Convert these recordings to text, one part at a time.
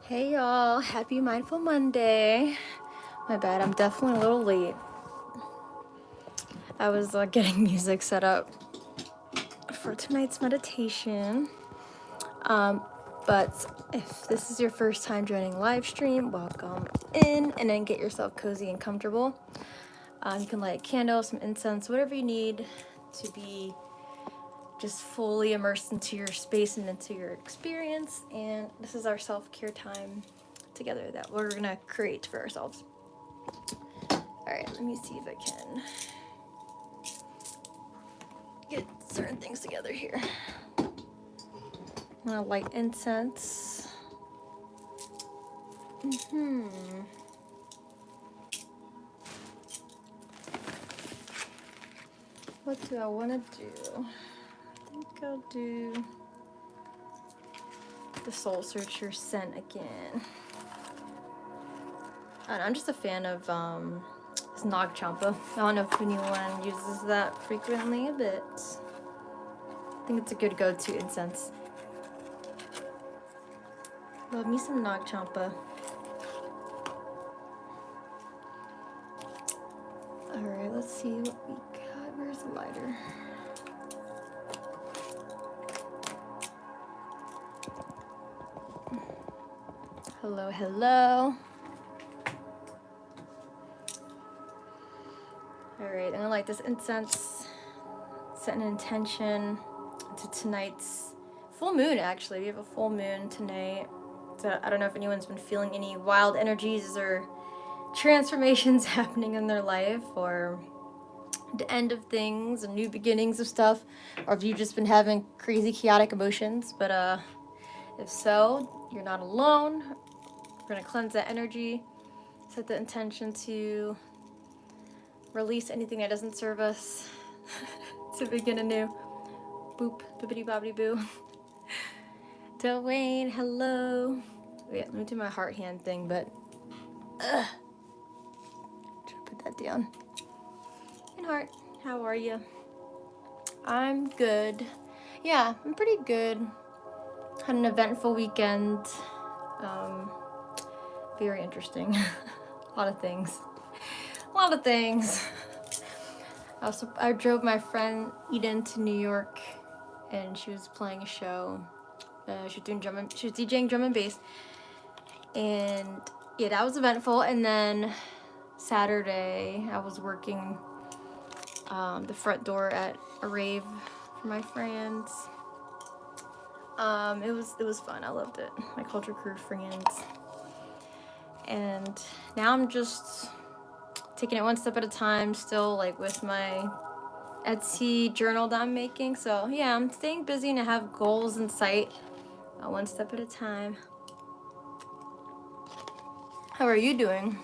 Hey y'all, happy Mindful Monday. My bad, I'm definitely a little late. I was getting music set up for tonight's meditation. But if this is your first time joining live stream, welcome in, and then get yourself cozy and comfortable. You can light a candle, some incense, whatever you need to be just fully immersed into your space and into your experience. And this is our self-care time together that we're gonna create for ourselves. All right, let me see if I can get certain things together here. I'm gonna light incense. What do I want to do? I think I'll do the Soul Searcher scent again. I'm just a fan of this Nag Champa. I don't know if anyone uses that frequently, but I think it's a good go-to incense. Love me some Nag Champa. All right, let's see what we got. Where's the lighter? Hello, hello. All right, I'm gonna light this incense, set an intention to tonight's full moon. Actually, we have a full moon tonight. So I don't know if anyone's been feeling any wild energies or transformations happening in their life, or the end of things and new beginnings of stuff, or if you've just been having crazy chaotic emotions. But if so, you're not alone. We're gonna cleanse that energy, set the intention to release anything that doesn't serve us to begin anew. Boop, bippity bobbity boo. Dwayne, hello. Wait, let me do my heart hand thing, but try to put that down. And heart, how are you? I'm good. Yeah, I'm pretty good. Had an eventful weekend. Very interesting. A lot of things. I drove my friend Eden to New York, and she was playing a show. She was DJing drum and bass, and yeah, that was eventful. And then Saturday, I was working the front door at a rave for my friends. It was fun. I loved it. My culture crew friends. And now I'm just taking it one step at a time, still like with my Etsy journal that I'm making. So yeah, I'm staying busy and I have goals in sight, one step at a time. How are you doing?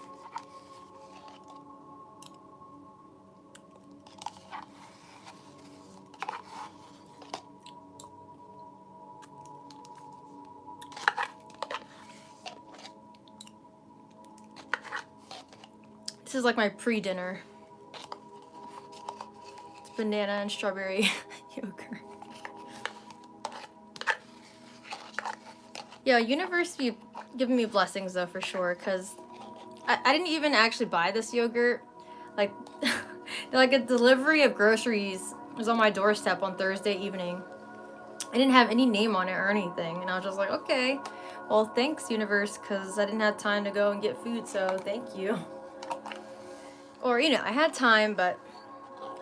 This is like my pre-dinner. It's banana and strawberry yogurt. Yeah, universe be giving me blessings though, for sure, because I didn't even actually buy this yogurt. Like, like a delivery of groceries was on my doorstep on Thursday evening. I didn't have any name on it or anything, and I was just like, okay, well, thanks, universe, because I didn't have time to go and get food, so thank you. Or, you know, I had time, but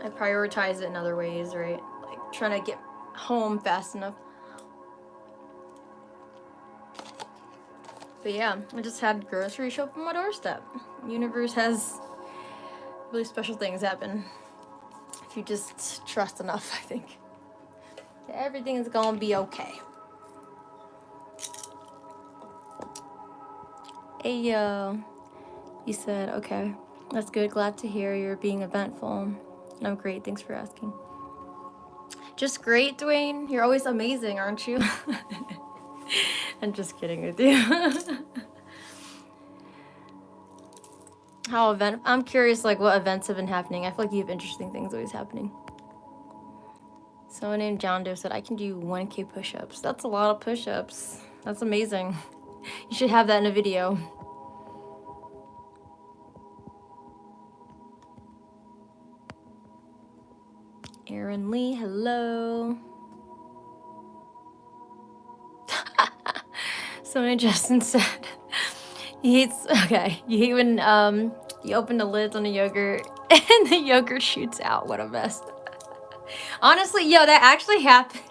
I prioritize it in other ways, right? Like trying to get home fast enough. But yeah, I just had groceries show up on my doorstep. Universe has really special things happen if you just trust enough, I think. Everything is gonna be okay. Hey, you said, okay, that's good. Glad to hear you're being eventful. I'm great. Thanks for asking. Just great, Dwayne. You're always amazing, aren't you? I'm just kidding with you. I'm curious, like, what events have been happening. I feel like you have interesting things always happening. Someone named John Doe said, I can do 1K push-ups. That's a lot of push-ups. That's amazing. You should have that in a video. Aaron Lee, hello. Somebody Justin said he hates, okay, you hate when you open the lids on the yogurt and the yogurt shoots out. What a mess. Honestly, yo, that actually happened.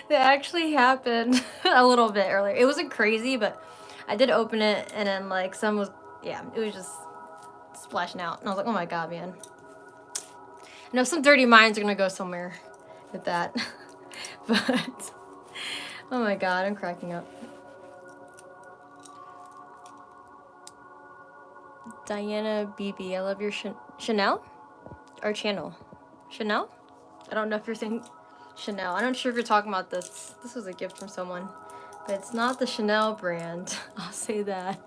That actually happened a little bit earlier. It wasn't crazy, but I did open it and then like some was, yeah, it was just splashing out. And I was like, oh my god, man. I know some dirty minds are gonna go somewhere with that. But, oh my god, I'm cracking up. Diana BB, I love your Chanel? Or channel? Chanel? I don't know if you're saying Chanel. I'm not sure if you're talking about this. This was a gift from someone. But it's not the Chanel brand. I'll say that.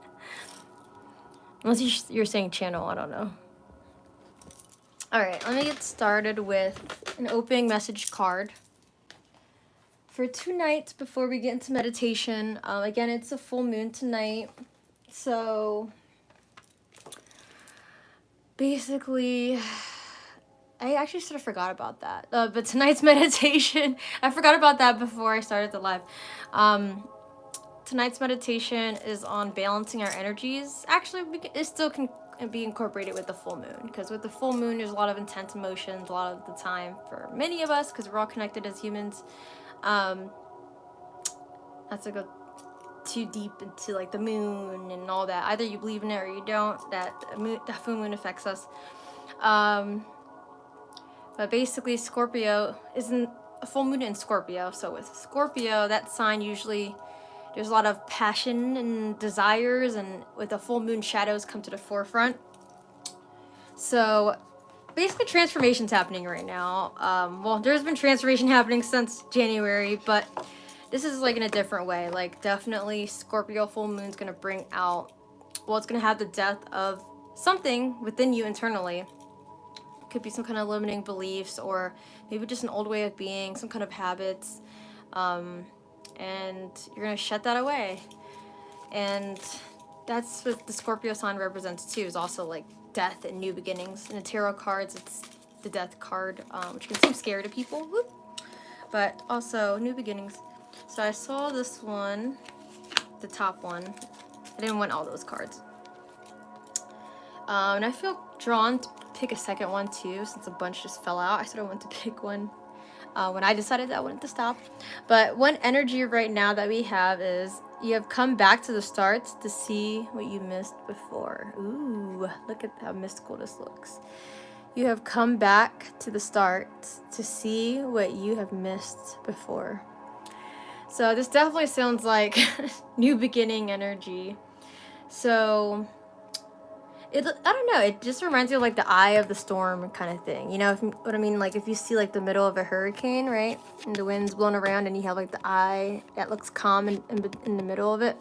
Unless you're saying channel, I don't know. Alright, let me get started with an opening message card. For 2 nights before we get into meditation. Again, it's a full moon tonight. So, basically, I actually sort of forgot about that. But tonight's meditation, I forgot about that before I started the live. Tonight's meditation is on balancing our energies. Actually, it still can be incorporated with the full moon, because with the full moon, there's a lot of intense emotions a lot of the time for many of us, because we're all connected as humans. Not to go too deep into like the moon and all that. Either you believe in it or you don't. That full moon affects us. But basically, Scorpio isn't a full moon in Scorpio. So with Scorpio, that sign usually there's a lot of passion and desires, and with the full moon, shadows come to the forefront. So basically, transformation's happening right now. Well, there's been transformation happening since January, but this is like in a different way. Like definitely Scorpio full moon's gonna bring out, well, it's gonna have the death of something within you internally. Could be some kind of limiting beliefs, or maybe just an old way of being, some kind of habits, and you're gonna shut that away. And that's what the Scorpio sign represents too, is also like death and new beginnings. In the tarot cards, it's the death card, which can seem scary to people, whoop, but also new beginnings. So I saw this one, the top one. I didn't want all those cards, and I feel drawn to pick a second one too, since a bunch just fell out. I sort of wanted to pick one when I decided that I wanted to stop. But one energy right now that we have is you have come back to the start to see what you missed before. Ooh, look at how mystical this looks. You have come back to the start to see what you have missed before. So this definitely sounds like new beginning energy. So I don't know, it just reminds me of like the eye of the storm kind of thing. You know what I mean? Like if you see like the middle of a hurricane, right? And the wind's blowing around and you have like the eye that looks calm in the middle of it.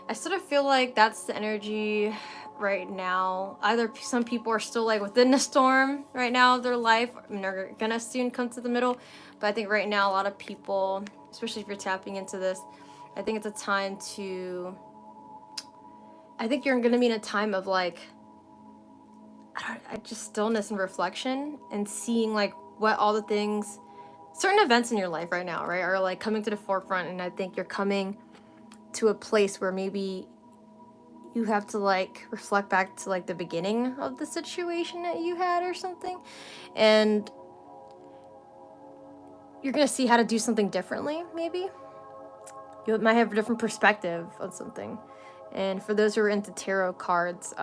I sort of feel like that's the energy right now. Either some people are still like within the storm right now of their life, and they're gonna soon come to the middle. But I think right now a lot of people, especially if you're tapping into this, I think it's a time to, I think you're gonna be in a time of like, just stillness and reflection, and seeing like what all the things, certain events in your life right now, right, are like coming to the forefront. And I think you're coming to a place where maybe you have to like reflect back to like the beginning of the situation that you had or something, and you're gonna see how to do something differently. Maybe you might have a different perspective on something. And for those who are into tarot cards,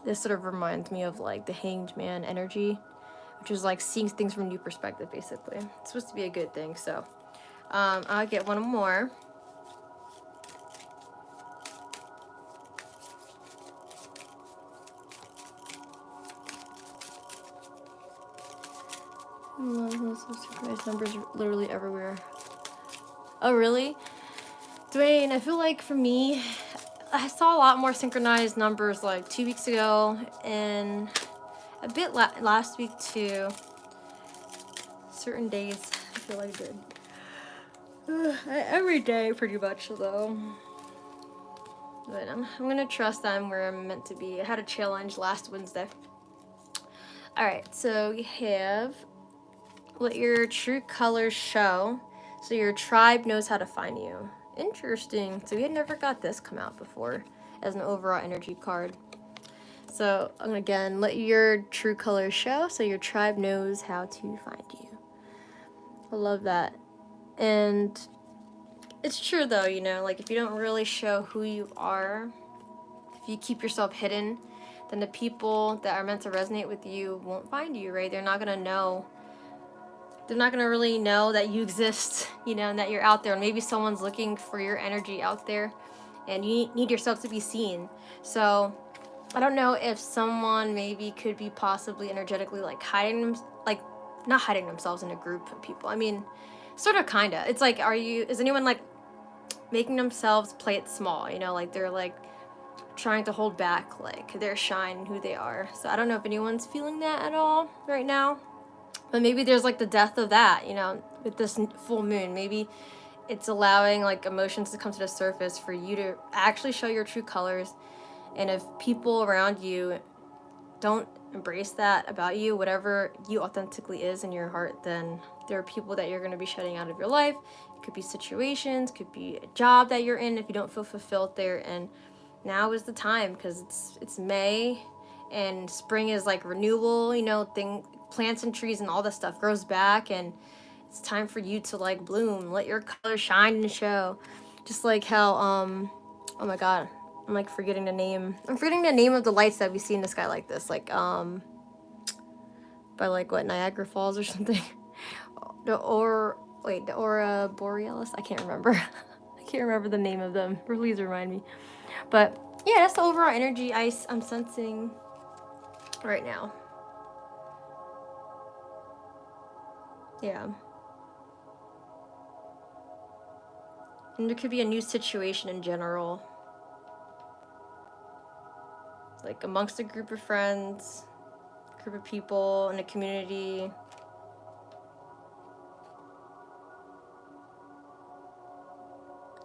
this sort of reminds me of like the Hanged Man energy, which is like seeing things from a new perspective, basically. It's supposed to be a good thing. So I'll get one more. Surprise numbers literally everywhere. Oh, really? Dwayne, I feel like for me, I saw a lot more synchronized numbers like 2 weeks ago, and a bit last week too. Certain days I feel like I did. Every day pretty much though. But I'm gonna trust I'm where I'm meant to be. I had a challenge last Wednesday. Alright, so we have let your true colors show so your tribe knows how to find you. Interesting. So we had never got this come out before as an overall energy card. So again, let your true colors show so your tribe knows how to find you. I love that. And it's true though, you know, like if you don't really show who you are, if you keep yourself hidden, then the people that are meant to resonate with you won't find you, right? They're not gonna know. They're not gonna really know that you exist, you know, and that you're out there. And maybe someone's looking for your energy out there, and you need yourself to be seen. So I don't know if someone maybe could be possibly energetically like hiding them, like not hiding themselves in a group of people. I mean, sort of, kinda. It's like, is anyone like making themselves play it small? You know, like they're like trying to hold back like their shine and who they are. So I don't know if anyone's feeling that at all right now. But maybe there's like the death of that, you know, with this full moon. Maybe it's allowing like emotions to come to the surface for you to actually show your true colors. And if people around you don't embrace that about you, whatever you authentically is in your heart, then there are people that you're going to be shutting out of your life. It could be situations, could be a job that you're in if you don't feel fulfilled there. And now is the time, because it's May and spring is like renewal, you know, plants and trees and all that stuff grows back, and it's time for you to like bloom, let your colors shine and show. Just like how oh my god, I'm like forgetting the name of the lights that we see in the sky like this, like by like what, Niagara Falls or something. the Aurora Borealis, I can't remember. I can't remember the name of them. Please remind me. But yeah, that's the overall energy I'm sensing right now. Yeah. And there could be a new situation in general, like amongst a group of friends, group of people in a community.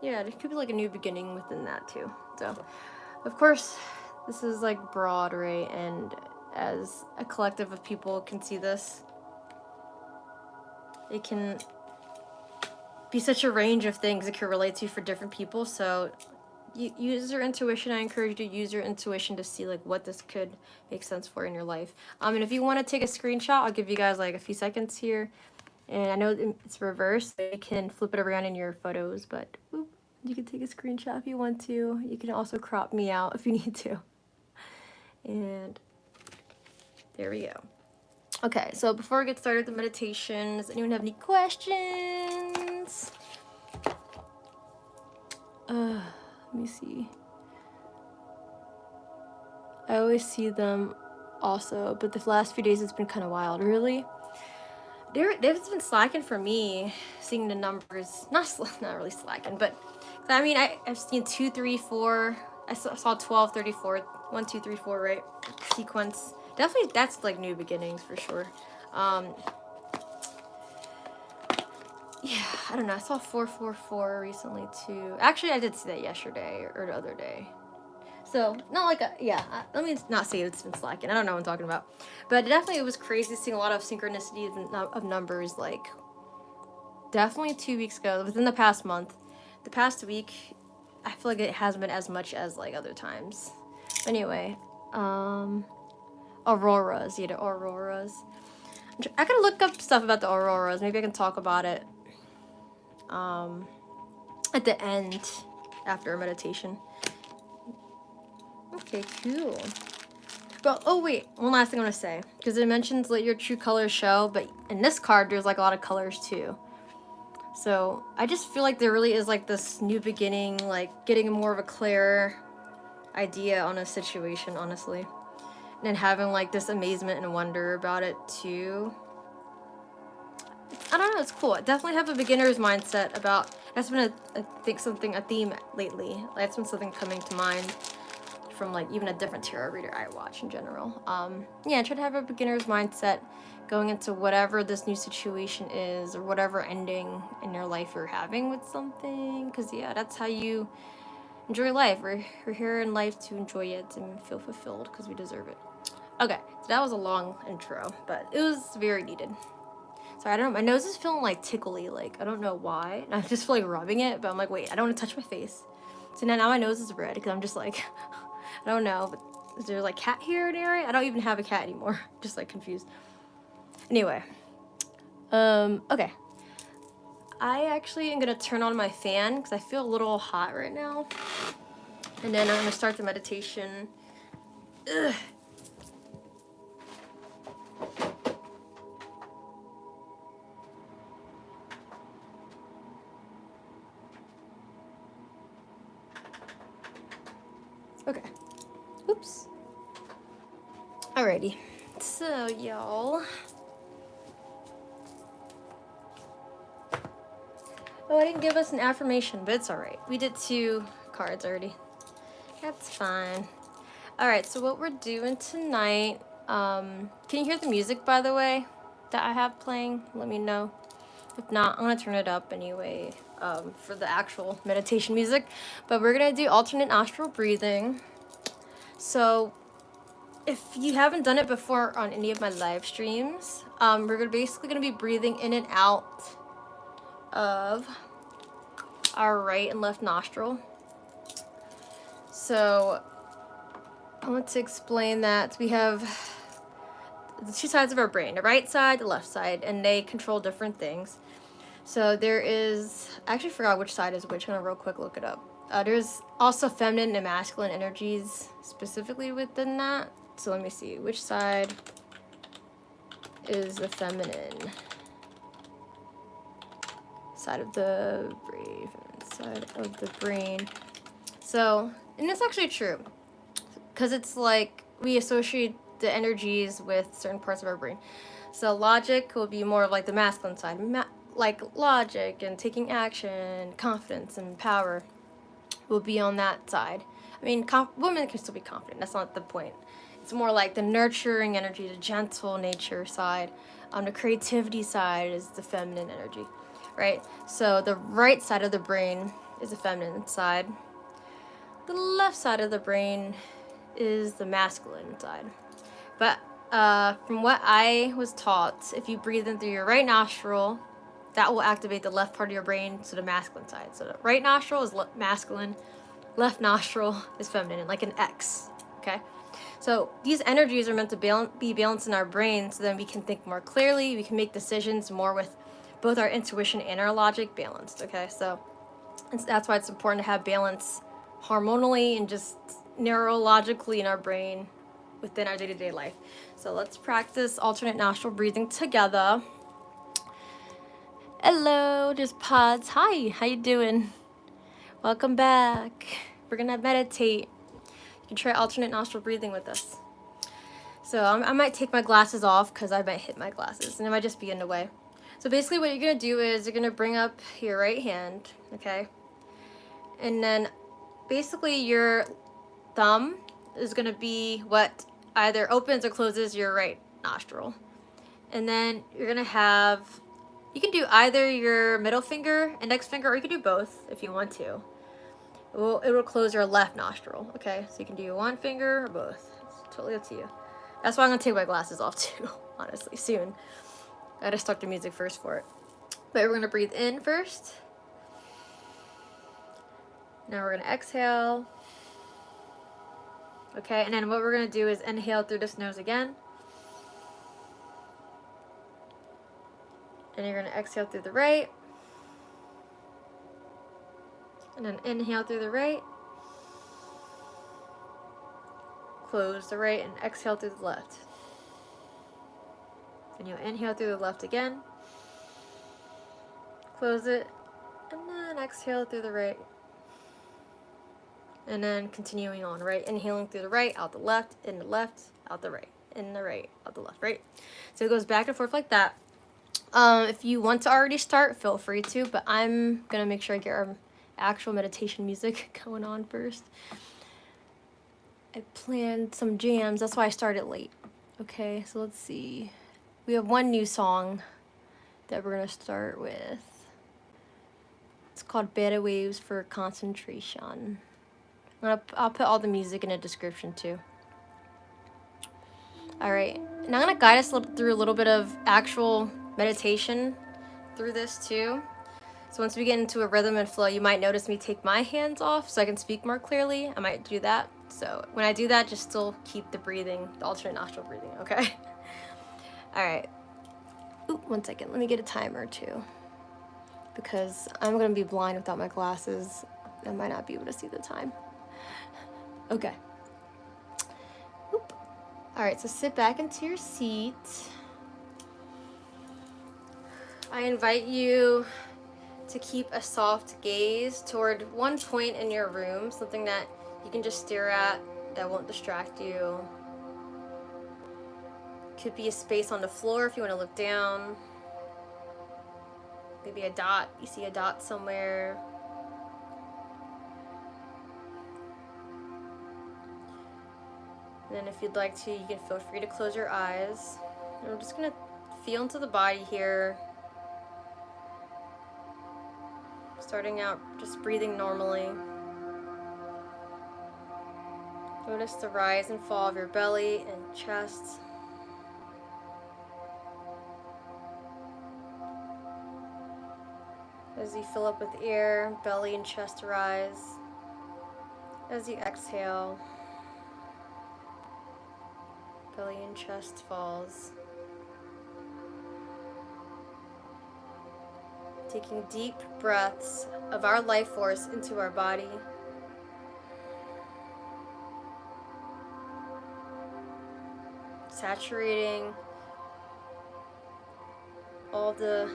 Yeah, there could be like a new beginning within that too. So, of course, this is like broad, right? And as a collective of people can see this, it can be such a range of things it can relate to for different people. So use your intuition. I encourage you to use your intuition to see like what this could make sense for in your life. And if you want to take a screenshot, I'll give you guys like a few seconds here. And I know it's reversed, so you can flip it around in your photos, but whoop, you can take a screenshot if you want to. You can also crop me out if you need to. And there we go. Okay, so before we get started with the meditation, does anyone have any questions? Let me see. I always see them also, but the last few days it's been kind of wild. Really? They've been slacking for me, seeing the numbers. Not really slacking, but I mean, I've seen 2, 3, 4. I saw 12, 34, 1, 2, 3, 4, right? Sequence. Definitely, that's like new beginnings for sure. Yeah, I don't know. I saw 4, 4, 4 recently too. Actually, I did see that yesterday or the other day. So, not like let me not say it's been slacking. I don't know what I'm talking about. But definitely it was crazy seeing a lot of synchronicity of numbers, like, definitely 2 weeks ago, within the past month. The past week, I feel like it hasn't been as much as, like, other times. Anyway, auroras, the auroras. I gotta look up stuff about the auroras. Maybe I can talk about it, at the end, after a meditation. Okay, cool. But, oh wait, one last thing I want to say. Because it mentions let your true colors show, but in this card, there's like a lot of colors too. So, I just feel like there really is like this new beginning, like getting more of a clear idea on a situation, honestly. And then having like this amazement and wonder about it too. I don't know, it's cool. I definitely have a beginner's mindset about, that's been a theme lately. That's been something coming to mind from like even a different tarot reader I watch in general. Yeah, try to have a beginner's mindset going into whatever this new situation is, or whatever ending in your life you're having with something, because yeah, that's how you enjoy life. We're here in life to enjoy it and feel fulfilled because we deserve it. Okay, so that was a long intro, but it was very needed. Sorry, I don't know, my nose is feeling like tickly, like I don't know why. And I just feel like rubbing it, but I'm like, wait, I don't want to touch my face. So now my nose is red because I'm just like, I don't know, but is there like cat hair in the area? I don't even have a cat anymore. Just like confused. Anyway, okay. I actually am gonna turn on my fan because I feel a little hot right now. And then I'm gonna start the meditation. Ugh. Okay. Oops. Alrighty. So, y'all. Oh, I didn't give us an affirmation, but it's alright. We did 2 cards already. That's fine. Alright, so what we're doing tonight, can you hear the music, by the way, that I have playing? Let me know. If not, I'm going to turn it up anyway for the actual meditation music. But we're going to do alternate nostril breathing. So if you haven't done it before on any of my live streams, we're basically going to be breathing in and out of our right and left nostril. So I want to explain that we have the 2 sides of our brain, the right side, the left side, and they control different things. So there is, I actually forgot which side is which. I'm gonna real quick look it up. There's also feminine and masculine energies specifically within that. So let me see, which side is the feminine side of the brain, side of the brain. So, and it's actually true, because it's like we associate the energies with certain parts of our brain. So logic will be more of like the masculine side, like logic and taking action, confidence and power will be on that side. I mean, women can still be confident, that's not the point. It's more like the nurturing energy, the gentle nature side. The creativity side is the feminine energy, right? So the right side of the brain is the feminine side. The left side of the brain is the masculine side. But from what I was taught, if you breathe in through your right nostril, that will activate the left part of your brain, so the masculine side. So the right nostril is masculine, left nostril is feminine, like an X, okay? So these energies are meant to be balanced in our brain, so then we can think more clearly, we can make decisions more with both our intuition and our logic balanced, okay? So that's why it's important to have balance hormonally and just neurologically in our brain within our day-to-day life. So let's practice alternate nostril breathing together. Hello, just pods. Hi, how you doing? Welcome back. We're gonna meditate. You can try alternate nostril breathing with us. So I might take my glasses off because I might hit my glasses and it might just be in the way. So basically what you're gonna do is you're gonna bring up your right hand, okay? And then basically your thumb is gonna be what either opens or closes your right nostril. And then you're gonna have, you can do either your middle finger, index finger, or you can do both if you want to. It will close your left nostril, okay? So you can do one finger or both. It's totally up to you. That's why I'm gonna take my glasses off too, honestly, soon. I gotta start the music first for it. But we're gonna breathe in first. Now we're gonna exhale. Okay, and then what we're gonna do is inhale through this nose again. And you're gonna exhale through the right. And then inhale through the right. Close the right and exhale through the left. And you'll inhale through the left again. Close it. And then exhale through the right. And then continuing on, right? Inhaling through the right, out the left, in the left, out the right, in the right, out the left, right? So it goes back and forth like that. If you want to already start, feel free to, but I'm gonna make sure I get our actual meditation music going on first. I planned some jams, that's why I started late. Okay, so let's see. We have one new song that we're gonna start with. It's called Beta Waves for Concentration. I'll put all the music in the description too. All right, and I'm gonna guide us through a little bit of actual meditation through this too. So once we get into a rhythm and flow, you might notice me take my hands off so I can speak more clearly. I might do that. So when I do that, just still keep the breathing, the alternate nostril breathing, okay? All right. Ooh, 1 second. Let me get a timer too, because I'm gonna be blind without my glasses. I might not be able to see the time. Okay. Oop. All right, so sit back into your seat. I invite you to keep a soft gaze toward one point in your room, something that you can just stare at that won't distract you. Could be a space on the floor if you want to look down. Maybe a dot, you see a dot somewhere. And then if you'd like to, you can feel free to close your eyes. And we're just gonna feel into the body here. Starting out just breathing normally. Notice the rise and fall of your belly and chest. As you fill up with air, belly and chest rise. As you exhale, belly and chest falls. Taking deep breaths of our life force into our body. Saturating all the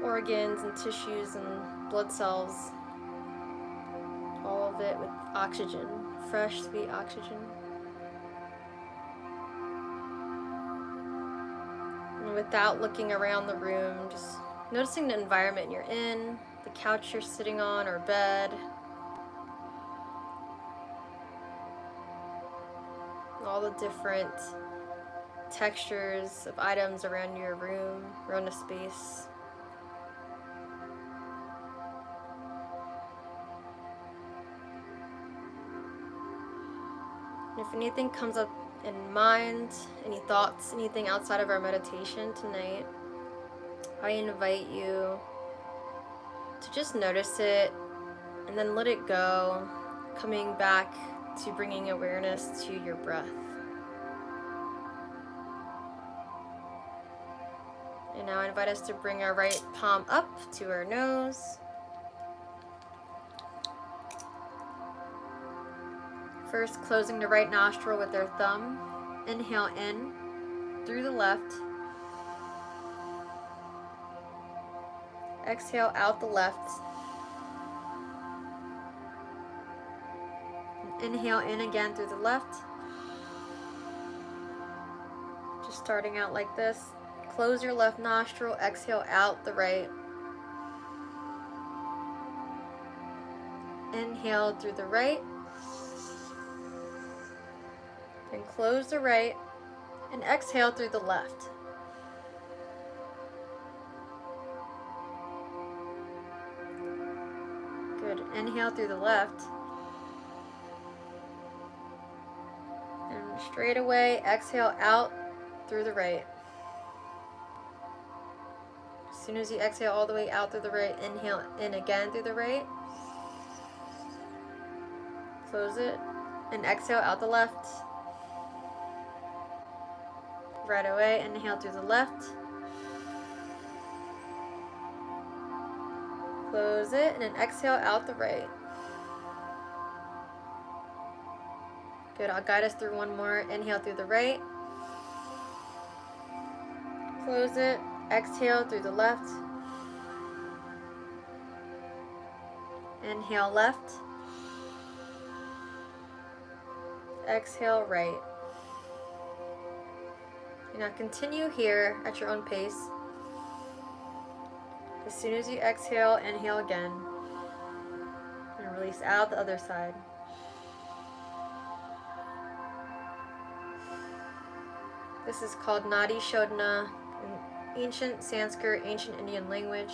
organs and tissues and blood cells. All of it with oxygen, fresh, sweet oxygen. And without looking around the room, just noticing the environment you're in, the couch you're sitting on or bed, all the different textures of items around your room, around the space. And if anything comes up in mind, any thoughts, anything outside of our meditation tonight, I invite you to just notice it and then let it go, coming back to bringing awareness to your breath. And now I invite us to bring our right palm up to our nose. First, closing the right nostril with our thumb. Inhale in through the left. Exhale out the left. Inhale in again through the left. Just starting out like this. Close your left nostril, exhale out the right. Inhale through the right. Then close the right and exhale through the left. Good. Inhale through the left. And straight away, exhale out through the right. As soon as you exhale all the way out through the right, inhale in again through the right. Close it and exhale out the left. Right away, inhale through the left. Close it and then exhale out the right. Good, I'll guide us through one more. Inhale through the right. Close it, exhale through the left. Inhale left. Exhale right. And now continue here at your own pace. As soon as you exhale, inhale again. And release out the other side. This is called Nadi Shodhana in ancient Sanskrit, ancient Indian language.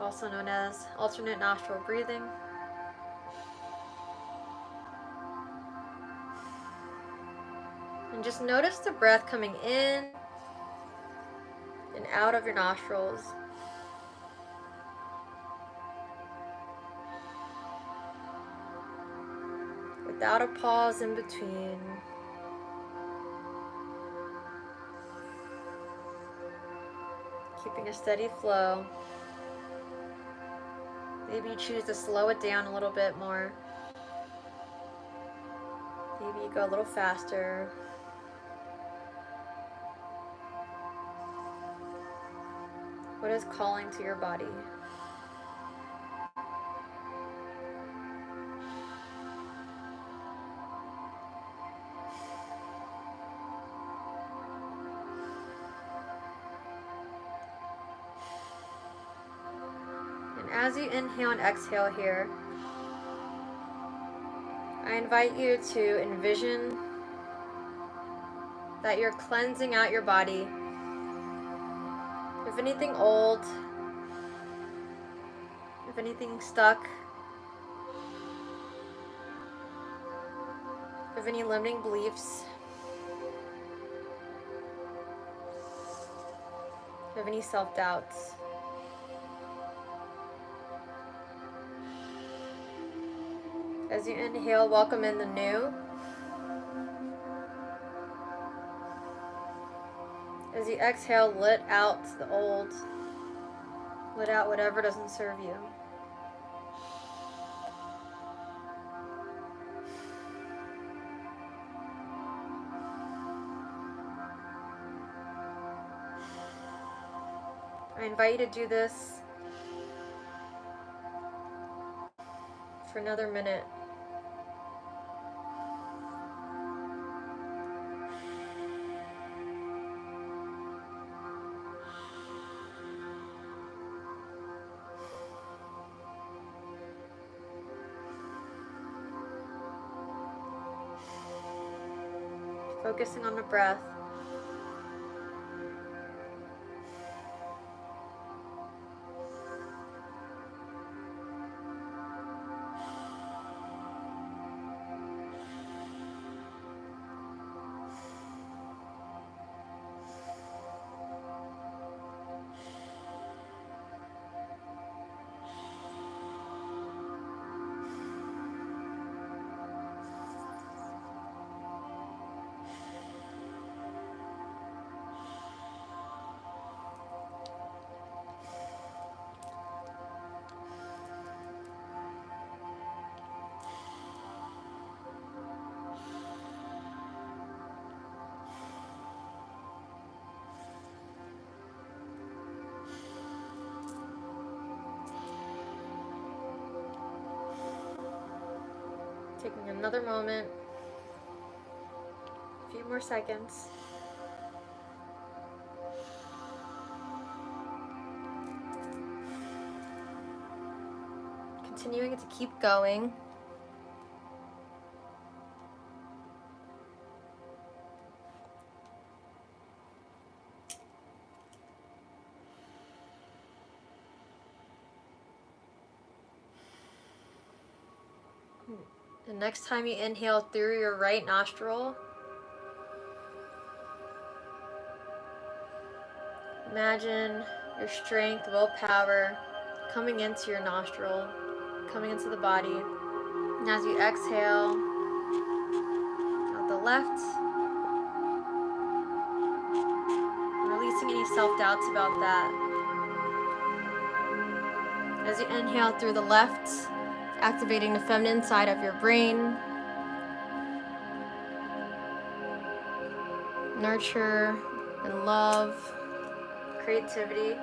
also known as alternate nostril breathing. And just notice the breath coming in and out of your nostrils. Without a pause in between. Keeping a steady flow. Maybe you choose to slow it down a little bit more. Maybe you go a little faster. What is calling to your body? And as you inhale and exhale here, I invite you to envision that you're cleansing out your body of anything old, of anything stuck, of any limiting beliefs, of any self-doubts. As you inhale, welcome in the new. As you exhale, let out the old. Let out whatever doesn't serve you. I invite you to do this for another minute. Focusing on the breath. Taking another moment, a few more seconds. Continuing to keep going. The next time you inhale through your right nostril, imagine your strength, willpower coming into your nostril, coming into the body. And as you exhale out the left, releasing any self-doubts about that. As you inhale through the left, activating the feminine side of your brain. Nurture and love, creativity.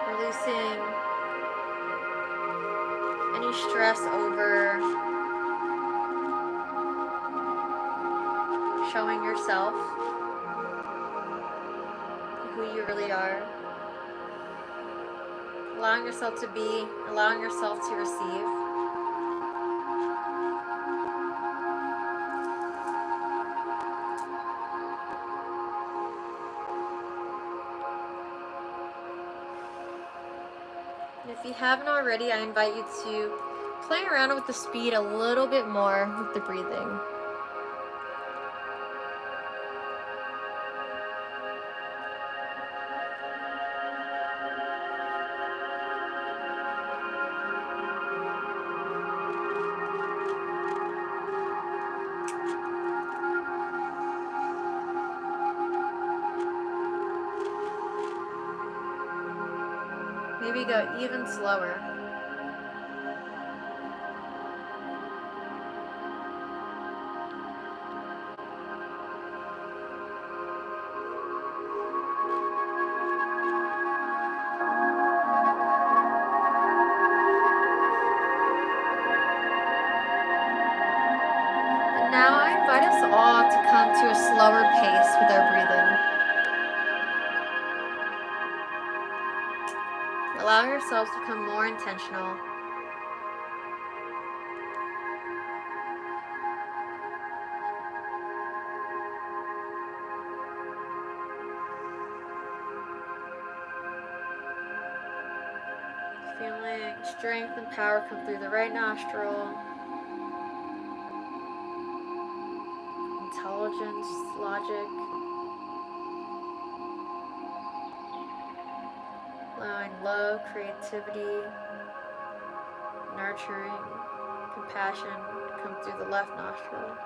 Releasing any stress over showing yourself who you really are. Allowing yourself to be, allowing yourself to receive. And if you haven't already, I invite you to play around with the speed a little bit more with the breathing. Maybe go even slower. And now I invite us all to come to a slower pace with our breathing. Allow yourselves to become more intentional. Feeling strength and power come through the right nostril. Intelligence, logic. Allowing love, creativity, nurturing, compassion to come through the left nostril.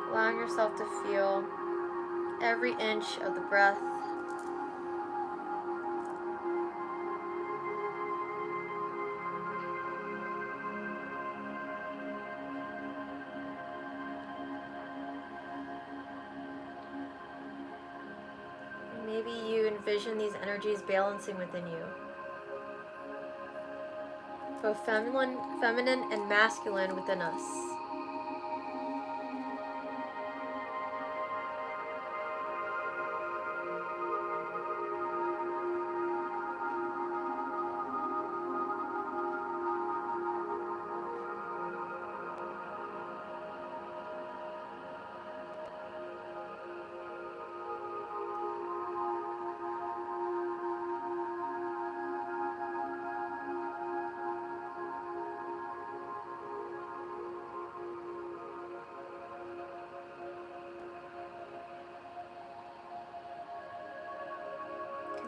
Allowing yourself to feel every inch of the breath. Maybe you envision these energies balancing within you. Both feminine and masculine within us.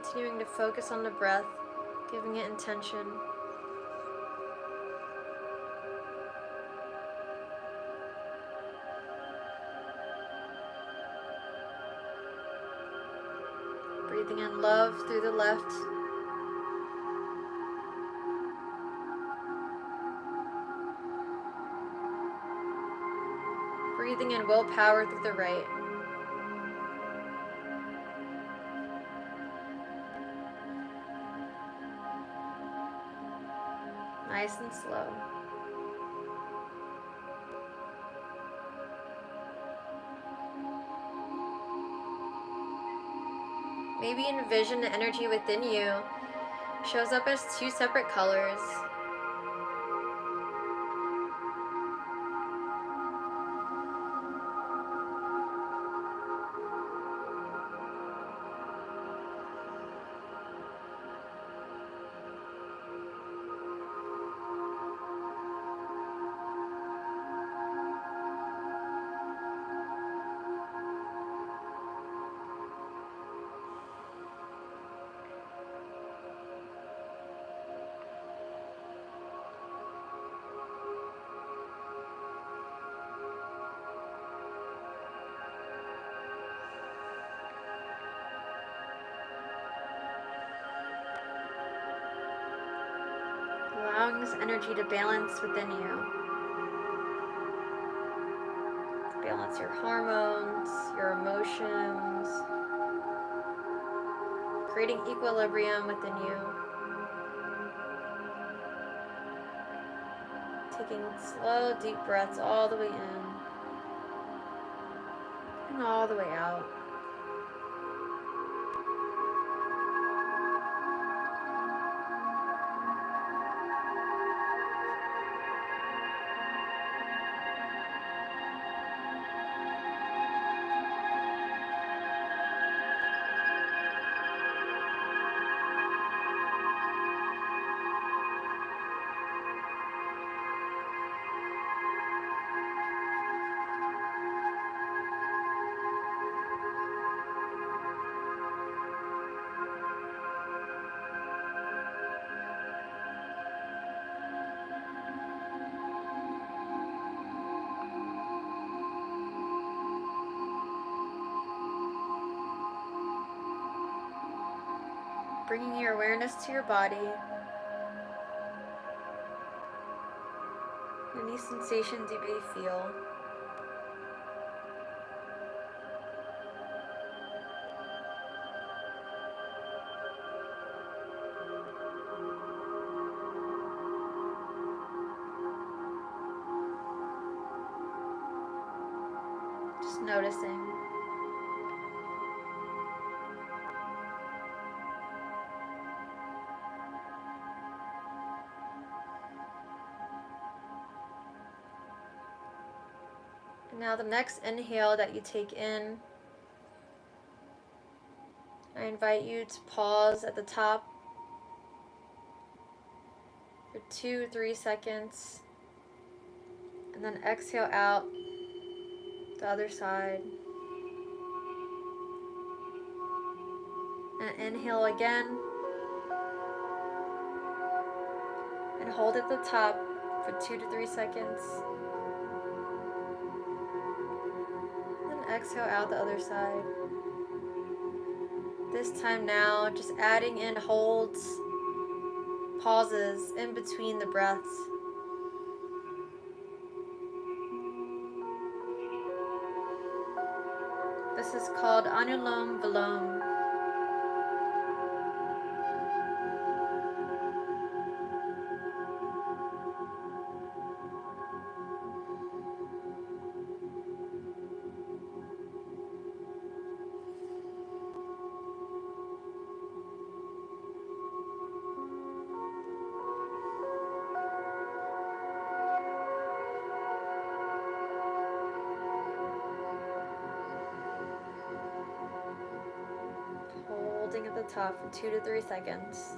Continuing to focus on the breath, giving it intention. Breathing in love through the left. Breathing in willpower through the right. Nice and slow. Maybe envision the energy within you shows up as two separate colors. Allowing this energy to balance within you. Balance your hormones, your emotions, creating equilibrium within you. Taking slow, deep breaths all the way in and all the way out. bringing your awareness to your body. Any sensations you may feel. Just noticing. And now the next inhale that you take in, I invite you to pause at the top for 2-3 seconds, and then exhale out the other side. And inhale again, and hold at the top for 2-3 seconds. Then exhale out the other side. This time now, just adding in holds, pauses in between the breaths. This is called 𝐹𝑂𝐿𝐿𝑂𝑊. Holding at the top for 2-3 seconds.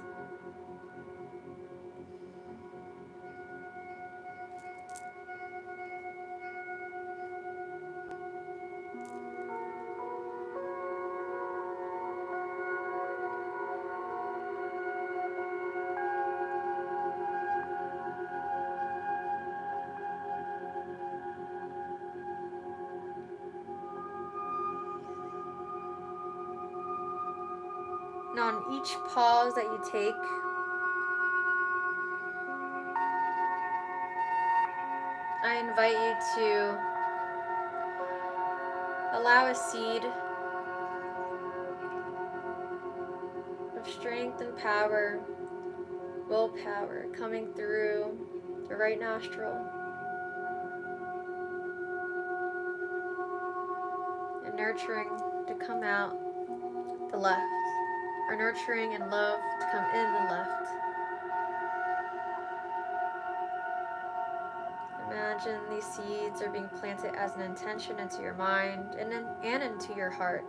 Now on each pause that you take, I invite you to allow a seed of strength and power, willpower coming through the right nostril and nurturing to come out the left, or nurturing and love to come in the left. Imagine these seeds are being planted as an intention into your mind and into your heart.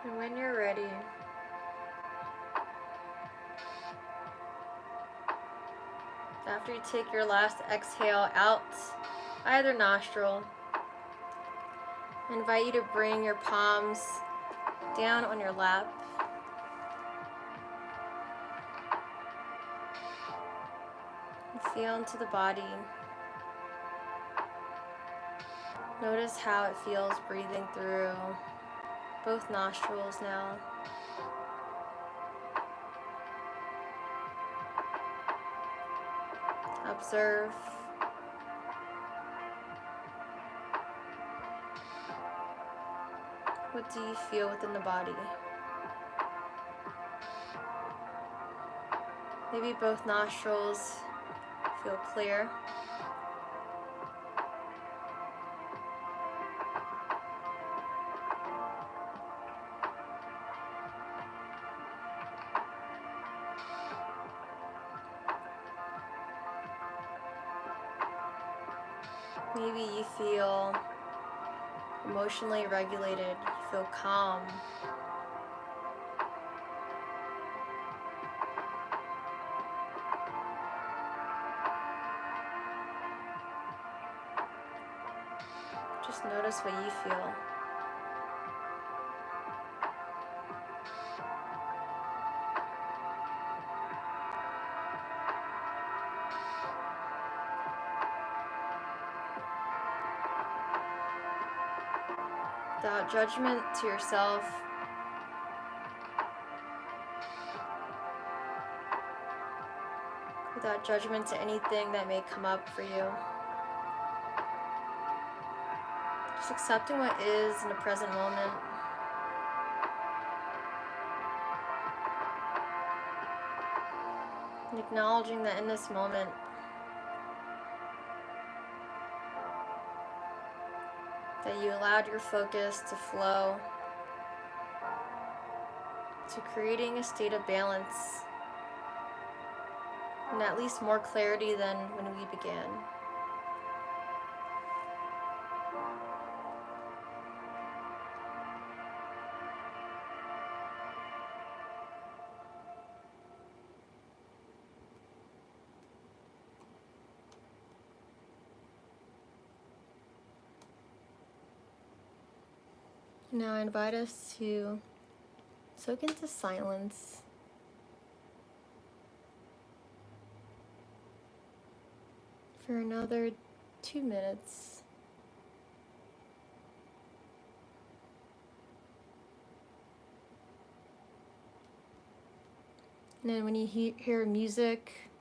And when you're ready, After you take your last exhale out either nostril, I invite you to bring your palms down on your lap. And feel into the body. Notice how it feels breathing through both nostrils now. Observe. What do you feel within the body? Maybe both nostrils feel clear. Maybe you feel emotionally regulated, you feel calm. Just notice what you feel. Without judgment to yourself, without judgment to anything that may come up for you. Just accepting what is in the present moment. And acknowledging that in this moment, that you allowed your focus to flow to creating a state of balance and at least more clarity than when we began. Now I invite us to soak into silence. For another 2 minutes. And then when you hear music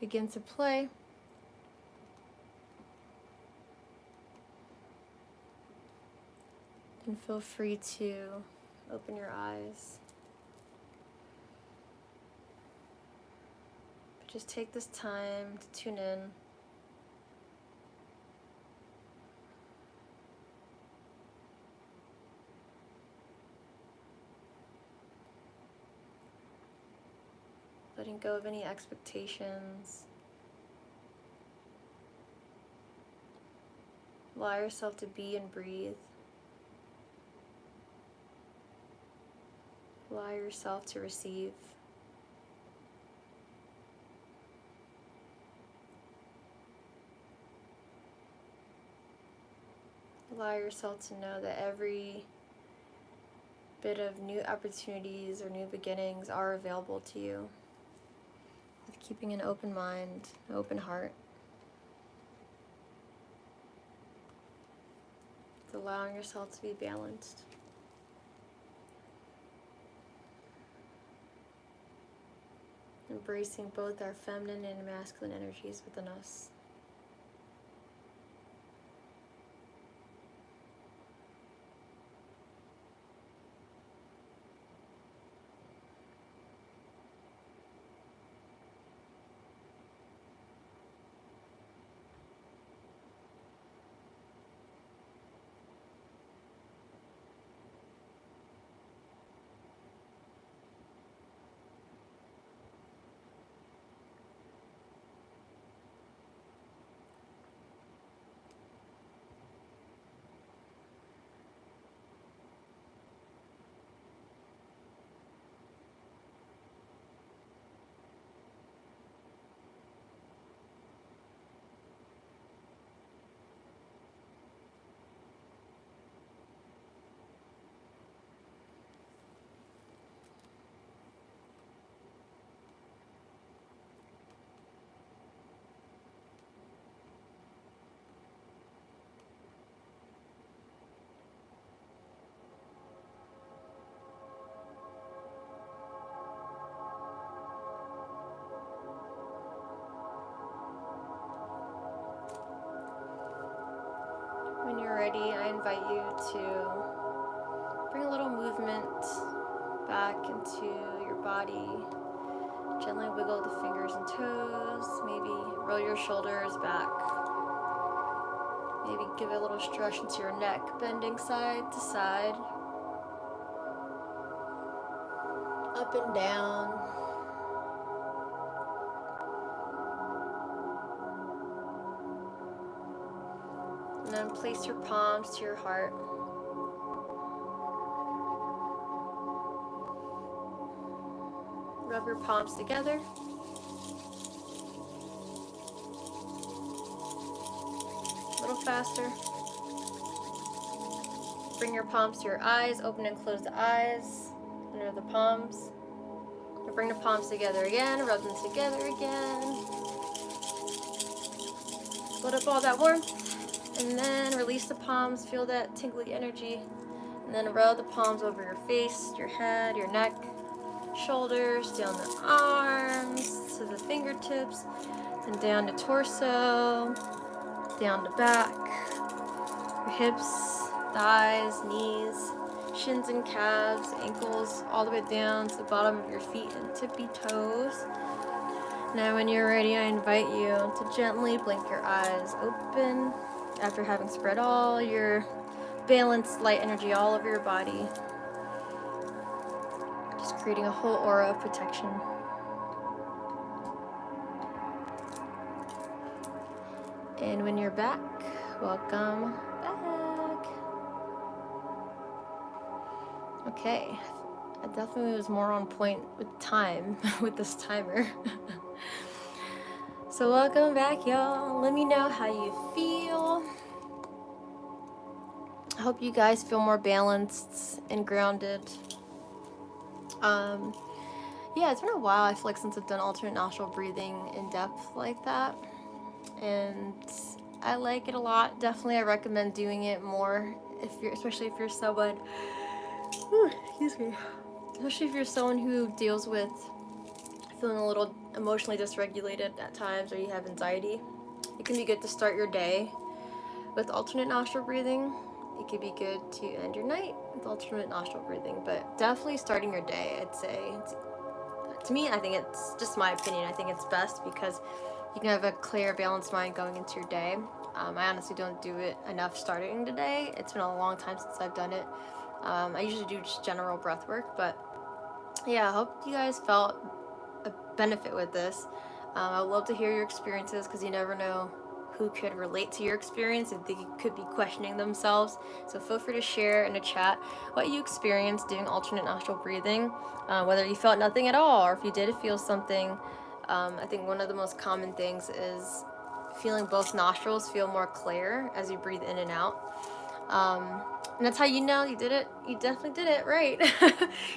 begin to play, then feel free to open your eyes. But just take this time to tune in. Letting go of any expectations. Allow yourself to be and breathe. Allow yourself to receive. Allow yourself to know that every bit of new opportunities or new beginnings are available to you. With keeping an open mind, an open heart. With allowing yourself to be balanced. Embracing both our feminine and masculine energies within us. ready, I invite you to bring a little movement back into your body. Gently wiggle the fingers and toes. Maybe roll your shoulders back. Maybe give a little stretch into your neck, bending side to side. Up and down. And then place your palms to your heart. Rub your palms together. A little faster. Bring your palms to your eyes. Open and close the eyes under the palms. And bring the palms together again. Rub them together again. Let up all that warmth. And then release the palms. Feel that tingly energy. And then rub the palms over your face, your head, your neck, shoulders, down the arms, to the fingertips, and down the torso, down the back, your hips, thighs, knees, shins and calves, ankles, all the way down to the bottom of your feet and tippy toes. Now when you're ready, I invite you to gently blink your eyes open after having spread all your balanced light energy all over your body. Just creating a whole aura of protection. And when you're back, welcome back. Okay, I definitely was more on point with time with this timer. So welcome back, y'all. Let me know how you feel. I hope you guys feel more balanced and grounded. Yeah, it's been a while, I feel like, since I've done alternate nostril breathing in depth like that. And I like it a lot. Definitely, I recommend doing it more especially if you're someone, especially if you're someone who deals with feeling a little emotionally dysregulated at times, or you have anxiety. It can be good to start your day with alternate nostril breathing. It could be good to end your night with alternate nostril breathing, but definitely starting your day, I'd say. To me, I think it's just my opinion. I think it's best because you can have a clear, balanced mind going into your day. I honestly don't do it enough starting the day. It's been a long time since I've done it. I usually do just general breath work, but yeah, I hope you guys felt a benefit with this. I would love to hear your experiences, because you never know who could relate to your experience if they could be questioning themselves. So feel free to share in the chat what you experienced doing alternate nostril breathing, whether you felt nothing at all or if you did feel something. I think one of the most common things is feeling both nostrils feel more clear as you breathe in and out. And that's how you know you did it. You definitely did it right.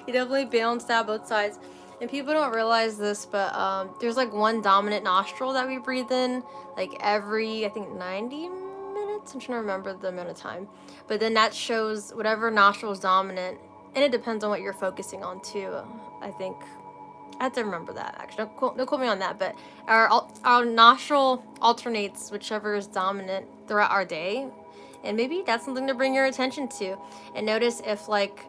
You definitely balanced out both sides. And people don't realize this, but there's like one dominant nostril that we breathe in like every, I think, 90 minutes. I'm trying to remember the amount of time. But then that shows whatever nostril is dominant, and it depends on what you're focusing on too. I think I have to remember that, actually. Don't quote me on that, but our nostril alternates whichever is dominant throughout our day. And maybe that's something to bring your attention to. And notice if like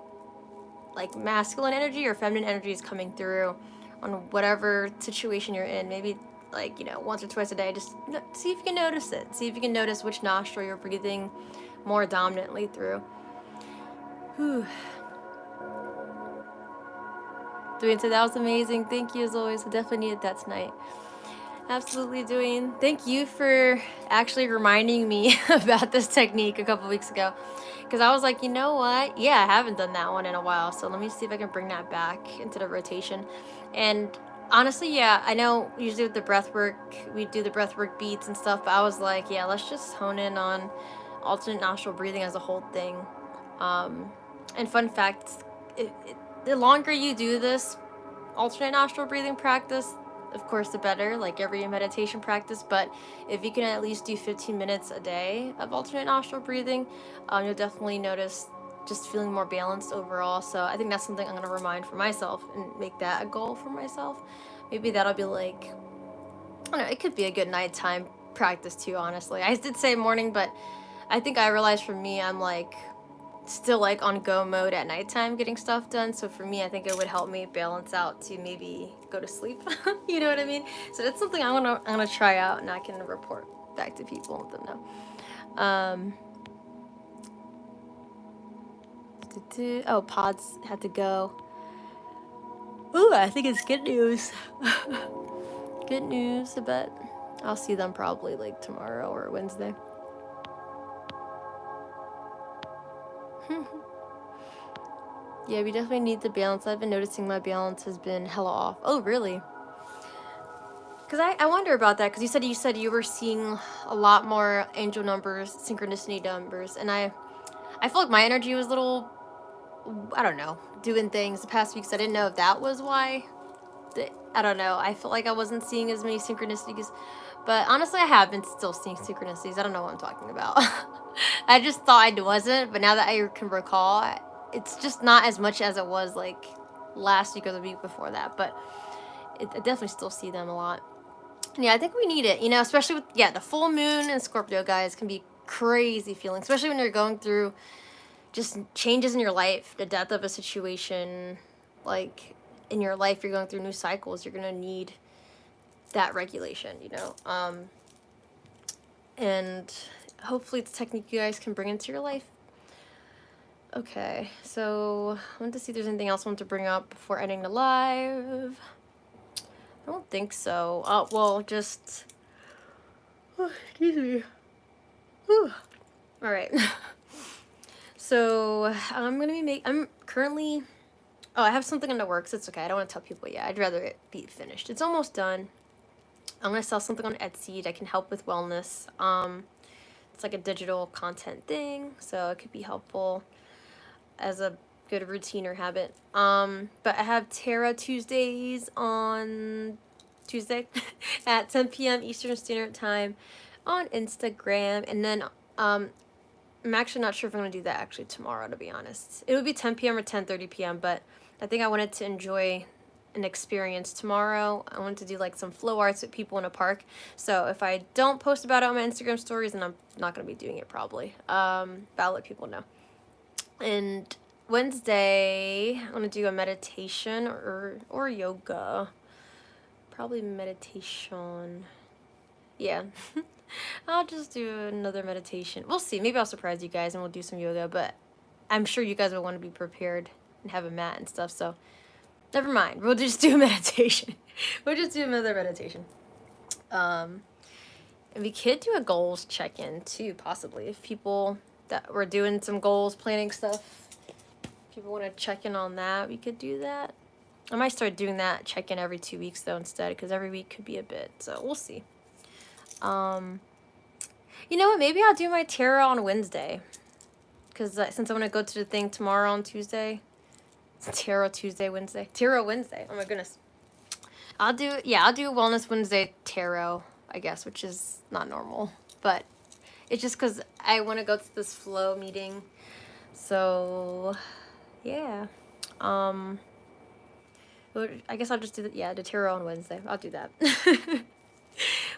masculine energy or feminine energy is coming through on whatever situation you're in. Maybe like, once or twice a day, just see if you can notice it. See if you can notice which nostril you're breathing more dominantly through. Whew. Doing so, that was amazing. Thank you as always. I definitely needed that tonight. Absolutely doing. Thank you for actually reminding me about this technique a couple weeks ago, because I was like, you know what? Yeah, I haven't done that one in a while, so let me see if I can bring that back into the rotation. And honestly, yeah, I know usually with the breath work, we do the breath work beats and stuff, but I was like, yeah, let's just hone in on alternate nostril breathing as a whole thing. And fun fact, the longer you do this alternate nostril breathing practice, of course, the better, like every meditation practice. But if you can at least do 15 minutes a day of alternate nostril breathing, you'll definitely notice just feeling more balanced overall. So I think that's something I'm going to remind for myself and make that a goal for myself. Maybe that'll be like, I don't know, it could be a good nighttime practice too, honestly. I did say morning, but I think I realized for me, I'm like still like on go mode at nighttime getting stuff done. So for me, I think it would help me balance out to maybe go to sleep. You know what I mean? So that's something I'm gonna try out, and I can report back to people and let them know. Oh, pods had to go. Ooh, I think it's good news. Good news, but I'll see them probably like tomorrow or Wednesday. Yeah, we definitely need the balance. I've been noticing my balance has been hella off. Oh, really? Because I wonder about that, because you said you were seeing a lot more angel numbers, synchronicity numbers, and I feel like my energy was a little, I don't know, doing things the past weeks. I didn't know if that was why. I don't know. I felt like I wasn't seeing as many synchronicities, but honestly, I have been still seeing synchronicities. I don't know what I'm talking about. I just thought I wasn't, but now that I can recall, it's just not as much as it was like last week or the week before that. But I definitely still see them a lot. Yeah, I think we need it, you know, especially with, the full moon and Scorpio, guys, can be crazy feeling, especially when you're going through just changes in your life, the death of a situation, like in your life, you're going through new cycles, you're going to need that regulation, you know, and hopefully it's a technique you guys can bring into your life. Okay, so I want to see if there's anything else I want to bring up before ending the live. I don't think so. Oh, well, just... Oh, excuse me. Whew. All right. So I'm currently... Oh, I have something in the works. It's okay. I don't want to tell people yet. I'd rather it be finished. It's almost done. I'm going to sell something on Etsy that can help with wellness. It's like a digital content thing, so it could be helpful as a good routine or habit. But I have Tarot Tuesdays on Tuesday at 10 p.m. Eastern Standard Time on Instagram. And then I'm actually not sure if I'm going to do that actually tomorrow, to be honest. It would be 10 p.m. or 10:30 p.m., but I think I wanted to enjoy an experience tomorrow. I wanted to do like some flow arts with people in a park. So if I don't post about it on my Instagram stories, then I'm not going to be doing it probably. But I'll let people know. And Wednesday, I'm going to do a meditation or yoga. Probably meditation. Yeah. I'll just do another meditation. We'll see. Maybe I'll surprise you guys and we'll do some yoga, but I'm sure you guys will want to be prepared and have a mat and stuff, so never mind. We'll just do a meditation. We'll just do another meditation. And we could do a goals check-in too, possibly. If people that we're doing some goals planning stuff, people want to check in on that, we could do that. I might start doing that check-in every 2 weeks though instead, because every week could be a bit, so we'll see. You know what, maybe I'll do my tarot on Wednesday, because since I'm going to go to the thing tomorrow on Tuesday. It's Tarot Tuesday, Wednesday. Tarot Wednesday, oh my goodness. I'll do Wellness Wednesday tarot, I guess, which is not normal, but it's just because I want to go to this flow meeting, so yeah. I guess I'll just do the tarot on Wednesday. I'll do that.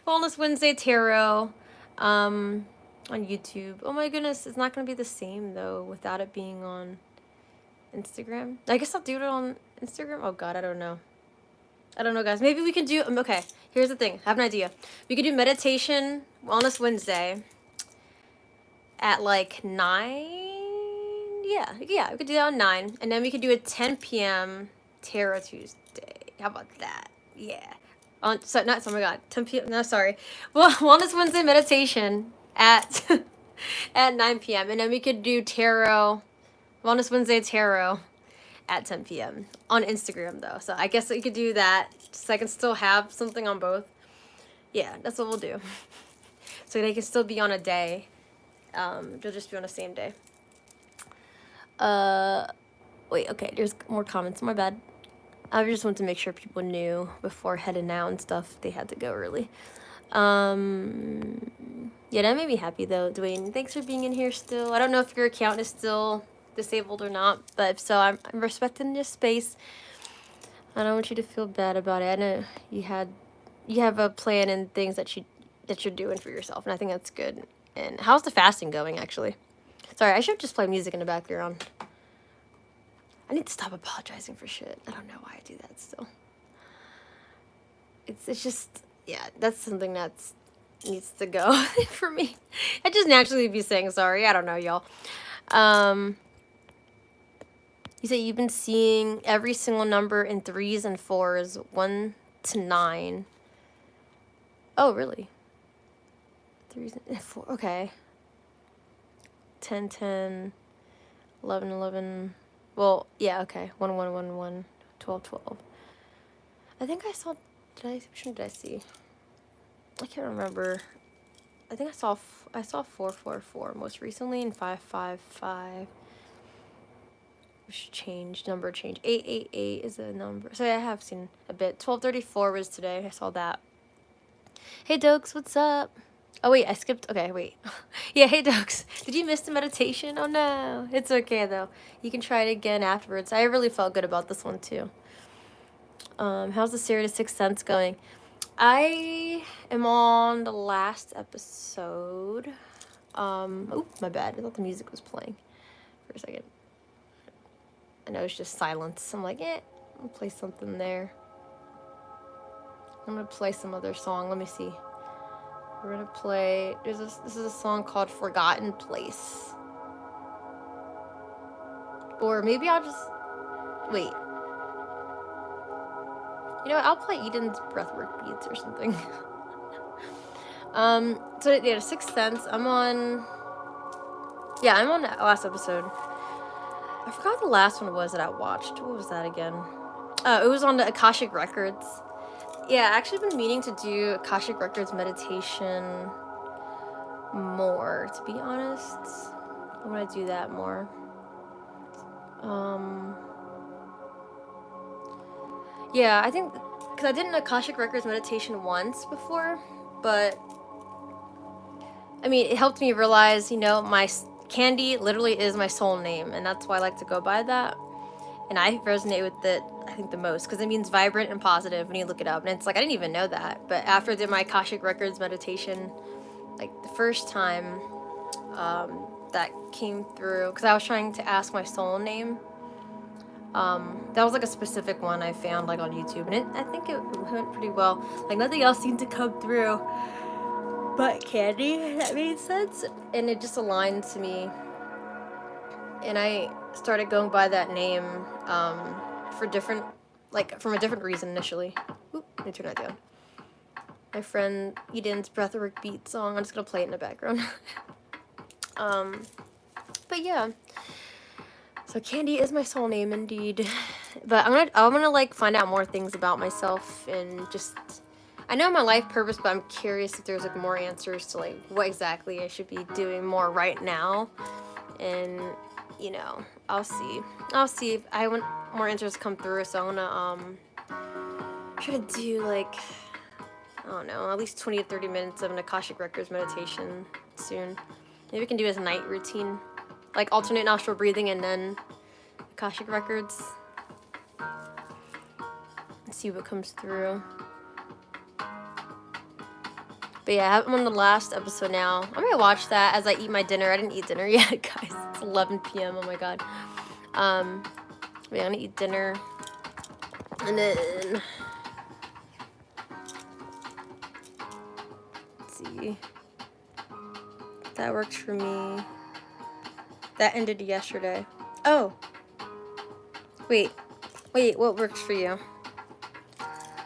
Wellness Wednesday tarot on YouTube. Oh my goodness, it's not going to be the same though without it being on Instagram. I guess I'll do it on Instagram. Oh god, I don't know. Guys. Maybe we can do... okay, here's the thing. I have an idea. We could do meditation Wellness Wednesday at like 9. Yeah, we could do that on 9. And then we could do a 10 p.m. Tarot Tuesday. How about that? Yeah. Oh my god. 10 p.m. No, sorry. Well, Wellness Wednesday meditation at at 9 p.m. And then we could do tarot, Wellness Wednesday tarot at 10 p.m. on Instagram though. So I guess we could do that so I can still have something on both. Yeah, that's what we'll do. So they can still be on a day. They'll just be on the same day. Wait, okay, there's more comments. My bad. I just wanted to make sure people knew before heading out and stuff. They had to go early. Yeah, that made me happy though, Dwayne. Thanks for being in here still. I don't know if your account is still disabled or not, but if so, I'm respecting your space. I don't want you to feel bad about it. I know you have a plan and things that you're doing for yourself, and I think that's good. And how's the fasting going, actually? Sorry, I should just play music in the background. I need to stop apologizing for shit. I don't know why I do that still. It's just, yeah, that's something that's needs to go for me. I just naturally be saying sorry. I don't know, y'all. You say you've been seeing every single number in 3s and 4s, 1 to 9. Oh, really? 3s and 4. Okay. 10, 10, 11, 11. Well, yeah, okay. 1, 1, 1, 1, 12, 12. I think I saw. Which one did I see? I can't remember. I think I saw 4, 4, 4 most recently, and 5, 5, 5. Which changed, number change. 8, 8, 8 is a number. So yeah, I have seen a bit. 12:34 was today. I saw that. Hey Dokes, what's up? Oh wait, I skipped. Okay, wait. Yeah, hey Dokes. Did you miss the meditation? Oh no. It's okay though. You can try it again afterwards. I really felt good about this one too. How's the series Sixth Sense going? I am on the last episode. Oh, my bad. I thought the music was playing for a second. I know it's just silence. I'm like, I'll play something there. I'm gonna play some other song. Let me see. We're gonna play. This is a song called "Forgotten Place." Or maybe I'll just wait. You know what? I'll play Eden's Breathwork beats or something. So yeah, the Sixth Sense. I'm on the last episode. I forgot the last one was that I watched. What was that again? Oh, it was on the Akashic Records. Yeah, I actually been meaning to do Akashic Records meditation more, to be honest. I want to do that more. Yeah, I think, because I did an Akashic Records meditation once before, but, I mean, it helped me realize, my Candy literally is my soul name, and that's why I like to go by that. And I resonate with it, I think, the most, because it means vibrant and positive when you look it up. And it's like, I didn't even know that. But after I did my Akashic Records meditation, like, the first time that came through, because I was trying to ask my soul name. That was, like, a specific one I found, like, on YouTube. And I think it went pretty well. Like, nothing else seemed to come through but Candy, if that made sense. And it just aligned to me. And I started going by that name for different, like, from a different reason initially. Oop, let me turn that down. My friend Eden's Breathwork beat song. I'm just gonna play it in the background. But yeah. So Candy is my soul name indeed. But I'm gonna like find out more things about myself and just. I know my life purpose, but I'm curious if there's like more answers to like what exactly I should be doing more right now, and. I'll see if I want more answers to come through, so I'm gonna, try to do, like, I don't know, at least 20 to 30 minutes of an Akashic Records meditation soon. Maybe we can do it as a night routine, like, alternate nostril breathing and then Akashic Records. Let's see what comes through. But yeah, I'm on the last episode now. I'm gonna watch that as I eat my dinner. I didn't eat dinner yet, guys. It's 11 p.m. Oh my god. But yeah, I'm gonna eat dinner. And then... Let's see. That works for me. That ended yesterday. Oh! Wait, what works for you?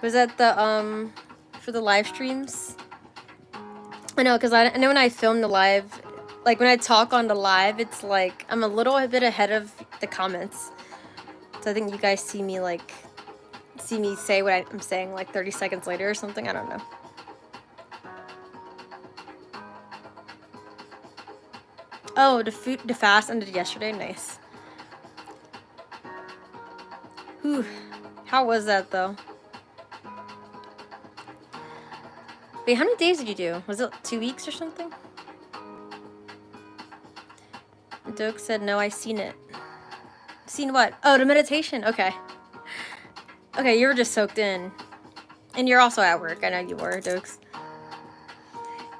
Was that the, for the live streams? I know, because I know when I film the live, like when I talk on the live, it's like I'm a little bit ahead of the comments. So I think you guys see me say what I'm saying like 30 seconds later or something. I don't know. Oh, the fast ended yesterday. Nice. Whew. How was that though? Wait, how many days did you do? Was it 2 weeks or something? Doke said, no, I seen it. Seen what? Oh, the meditation. Okay. Okay, you were just soaked in. And you're also at work. I know you were, Dokes.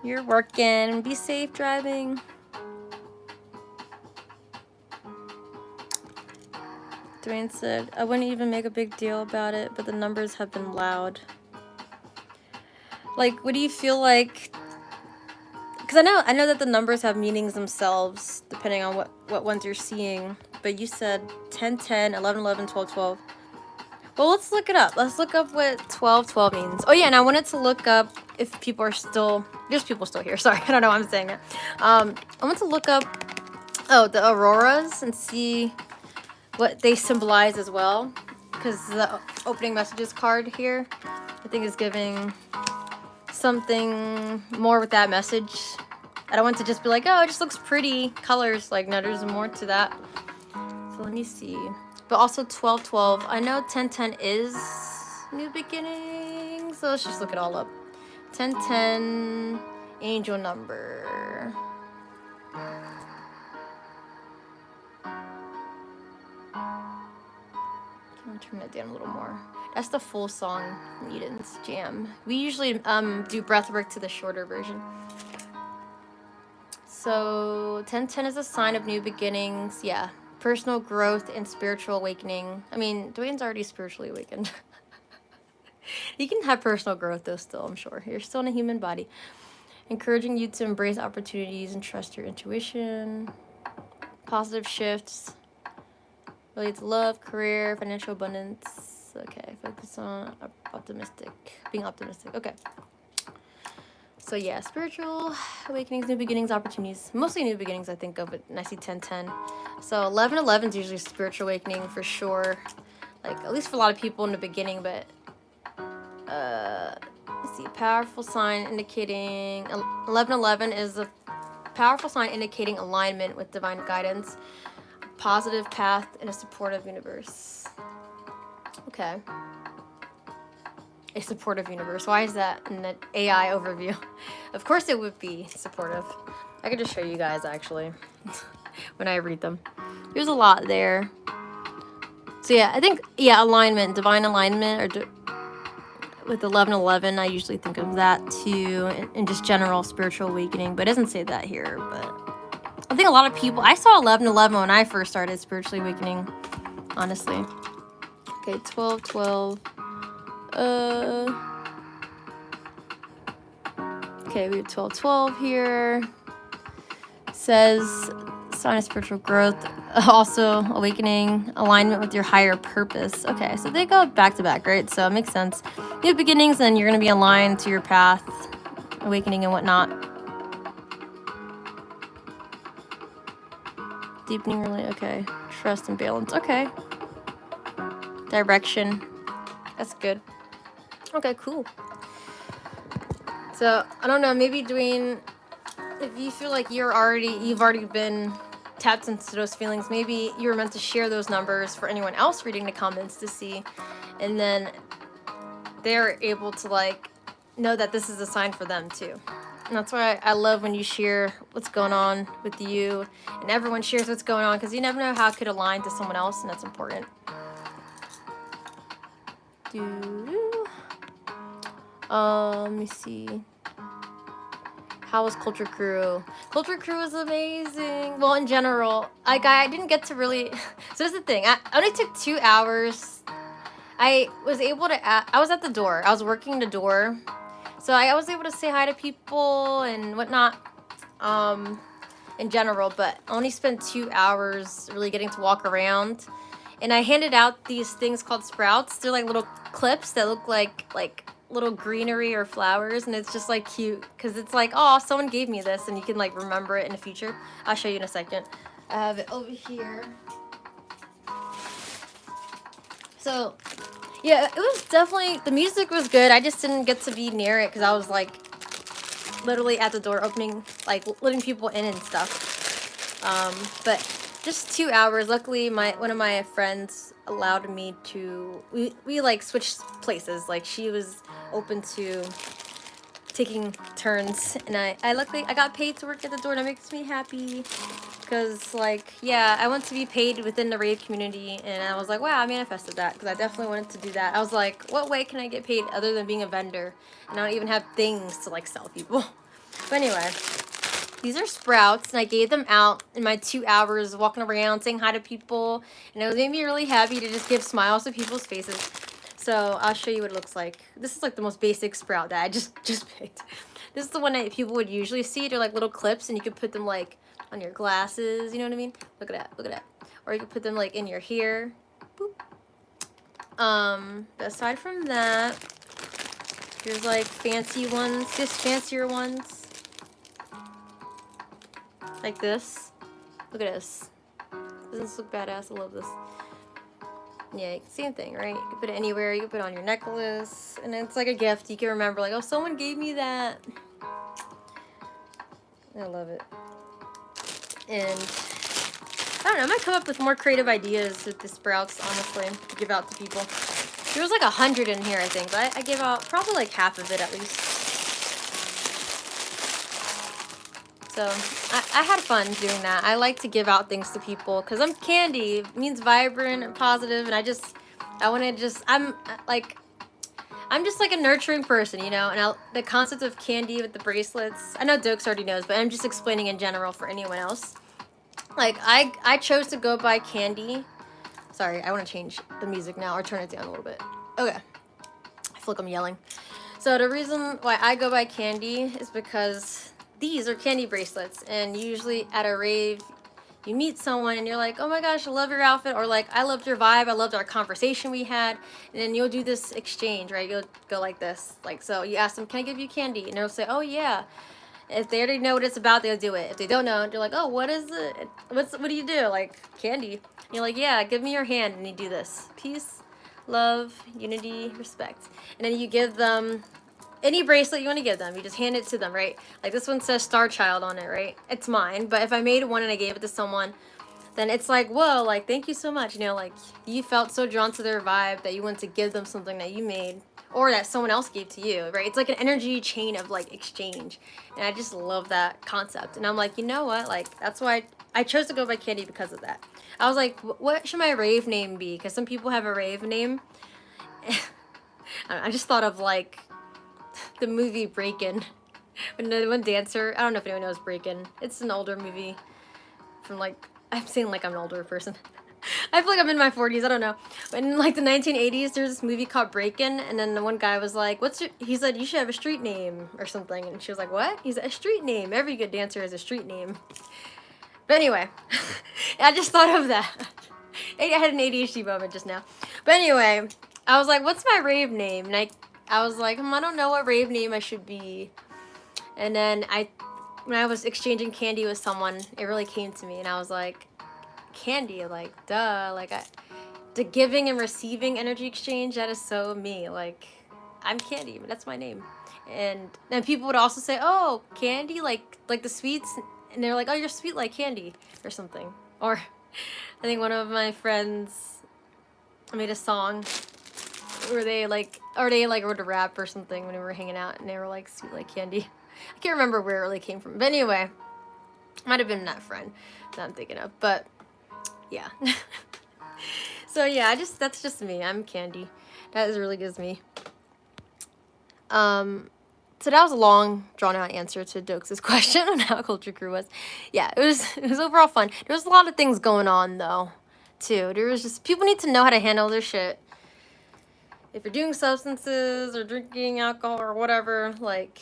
you're working. Be safe driving. Dwayne said, I wouldn't even make a big deal about it, but the numbers have been loud. Like, what do you feel like? Because I know that the numbers have meanings themselves, depending on what ones you're seeing. But you said 10, 10, 11, 11, 12, 12. Well, let's look it up. Let's look up what 12, 12 means. Oh, yeah, and I wanted to look up if people are still... There's people still here. Sorry, I don't know why I'm saying it. I want to look up, the auroras and see what they symbolize as well, because the opening messages card here I think is giving something more with that message. I don't want to just be like, oh, it just looks pretty colors. Like, no, there's more to that. So let me see. But also 12 12, I know 10 10 is new beginnings, so let's just look it all up. 10 10 angel number. I'm gonna turn it down a little more. That's the full song in Eden's Jam. We usually do breathwork to the shorter version. So 1010 is a sign of new beginnings. Yeah, personal growth and spiritual awakening. I mean, Dwayne's already spiritually awakened. You can have personal growth though still, I'm sure. You're still in a human body. Encouraging you to embrace opportunities and trust your intuition. Positive shifts. Related to love, career, financial abundance. Okay, focus on being optimistic. Okay. So yeah, spiritual awakenings, new beginnings, opportunities. Mostly new beginnings I think of it, and I see 1010. So 1111 is usually spiritual awakening for sure. Like, at least for a lot of people in the beginning, but let's see, powerful sign indicating 1111 is a powerful sign indicating alignment with divine guidance, positive path, and a supportive universe. Okay. A supportive universe. Why is that in the AI overview? Of course it would be supportive. I could just show you guys actually when I read them. There's a lot there. So yeah, I think, yeah, alignment, divine alignment, or with 1111, I usually think of that too, and just general spiritual awakening, but it doesn't say that here. But I think a lot of people, I saw 1111 when I first started spiritually awakening, honestly. Okay, 12 12. Okay, we have 12 12 here. Says sign of spiritual growth, also awakening, alignment with your higher purpose. Okay, so they go back to back, right? So it makes sense. New beginnings, and you're going to be aligned to your path, awakening and whatnot. Deepening, really, okay. Trust and balance, okay. Direction, that's good. Okay, cool. So I don't know, maybe Dwayne, if you feel like you've already been tapped into those feelings, maybe you were meant to share those numbers for anyone else reading the comments to see, and then they're able to like know that this is a sign for them too. And that's why I love when you share what's going on with you, and everyone shares what's going on, because you never know how it could align to someone else, and that's important. Let me see. How was Culture Crew? Culture Crew was amazing. Well, in general, I didn't get to really... So here's the thing. I only took 2 hours. I was able to... I was at the door. I was working the door. So I was able to say hi to people and whatnot in general. But I only spent 2 hours really getting to walk around. And I handed out these things called sprouts. They're like little clips that look like little greenery or flowers, and it's just like cute because it's like, oh, someone gave me this, and you can like remember it in the future. I'll show you in a second. I have it over here. So yeah, it was definitely, the music was good. I just didn't get to be near it because I was like literally at the door opening, like letting people in and stuff. But just 2 hours. Luckily, one of my friends allowed me to, we like switched places. Like, she was open to taking turns, and I luckily I got paid to work at the door, and that makes me happy, because like, yeah, I want to be paid within the rave community, and I was like, wow, I manifested that, because I definitely wanted to do that. I was like, what way can I get paid other than being a vendor, and I don't even have things to like sell people. But anyway, these are sprouts, and I gave them out in my 2 hours walking around saying hi to people, and it made me really happy to just give smiles to people's faces. So I'll show you what it looks like. This is like the most basic sprout that I just picked. This is the one that people would usually see. They're like little clips, and you could put them like on your glasses. You know what I mean? Look at that. Look at that. Or you could put them like in your hair. Boop. But aside from that, here's like fancy ones, just fancier ones. Like this. Look at this. Doesn't this look badass? I love this. Yeah, same thing, right? You can put it anywhere. You can put it on your necklace. And it's like a gift. You can remember, like, oh, someone gave me that. I love it. And I don't know. I might come up with more creative ideas with the sprouts, honestly, to give out to people. There was like 100 in here, I think. But I gave out probably like half of it at least. So I had fun doing that. I like to give out things to people because I'm candy. It means vibrant and positive, and I'm just like a nurturing person, you know. And the concept of candy with the bracelets, I know Dokes already knows, but I'm just explaining in general for anyone else. Like I chose to go by candy. Sorry, I want to change the music now or turn it down a little bit. Okay, I feel like I'm yelling. So the reason why I go by candy is because these are candy bracelets, and usually at a rave you meet someone and you're like, oh my gosh, I love your outfit, or like, I loved your vibe, I loved our conversation we had, and then you'll do this exchange, right? You'll go like this, like, so you ask them, can I give you candy? And they'll say, oh yeah. If they already know what it's about, they'll do it. If they don't know, they're like, oh, what is it? What do you do? Like, candy. And you're like, yeah, give me your hand, and you do this. Peace, love, unity, respect. And then you give them any bracelet you want to give them. You just hand it to them, right? Like this one says Star Child on it, right? It's mine. But if I made one and I gave it to someone, then it's like, whoa, like, thank you so much. You know, like, you felt so drawn to their vibe that you wanted to give them something that you made or that someone else gave to you, right? It's like an energy chain of, like, exchange. And I just love that concept. And I'm like, you know what? Like, that's why I chose to go by candy because of that. I was like, what should my rave name be? Because some people have a rave name. I just thought of, like, the movie Breakin'. When the one dancer, I don't know if anyone knows Breakin'. It's an older movie from, like, I'm saying like I'm an older person. I feel like I'm in my 40s, I don't know. But in like the 1980s, there's this movie called Breakin', and then the one guy was like, he said, you should have a street name or something. And she was like, what? He's a street name. Every good dancer has a street name. But anyway, I just thought of that. I had an ADHD moment just now. But anyway, I was like, what's my rave name? And I was like, I don't know what rave name I should be. And then when I was exchanging candy with someone, it really came to me, and I was like, candy, like, duh, like, the giving and receiving energy exchange, that is so me, like, I'm candy, that's my name. And then people would also say, oh, candy, like the sweets, and they're like, oh, you're sweet like candy, or something. Or I think one of my friends made a song where they wrote a rap or something when we were hanging out, and they were like, sweet like candy. I can't remember where it really came from. But anyway, might have been that friend that I'm thinking of. But yeah. So yeah, that's just me. I'm candy. That is really gives me. So that was a long, drawn out answer to Dokes' question on how Culture Crew was. Yeah, it was overall fun. There was a lot of things going on though, too. There was just, people need to know how to handle their shit. If you're doing substances or drinking alcohol or whatever, like,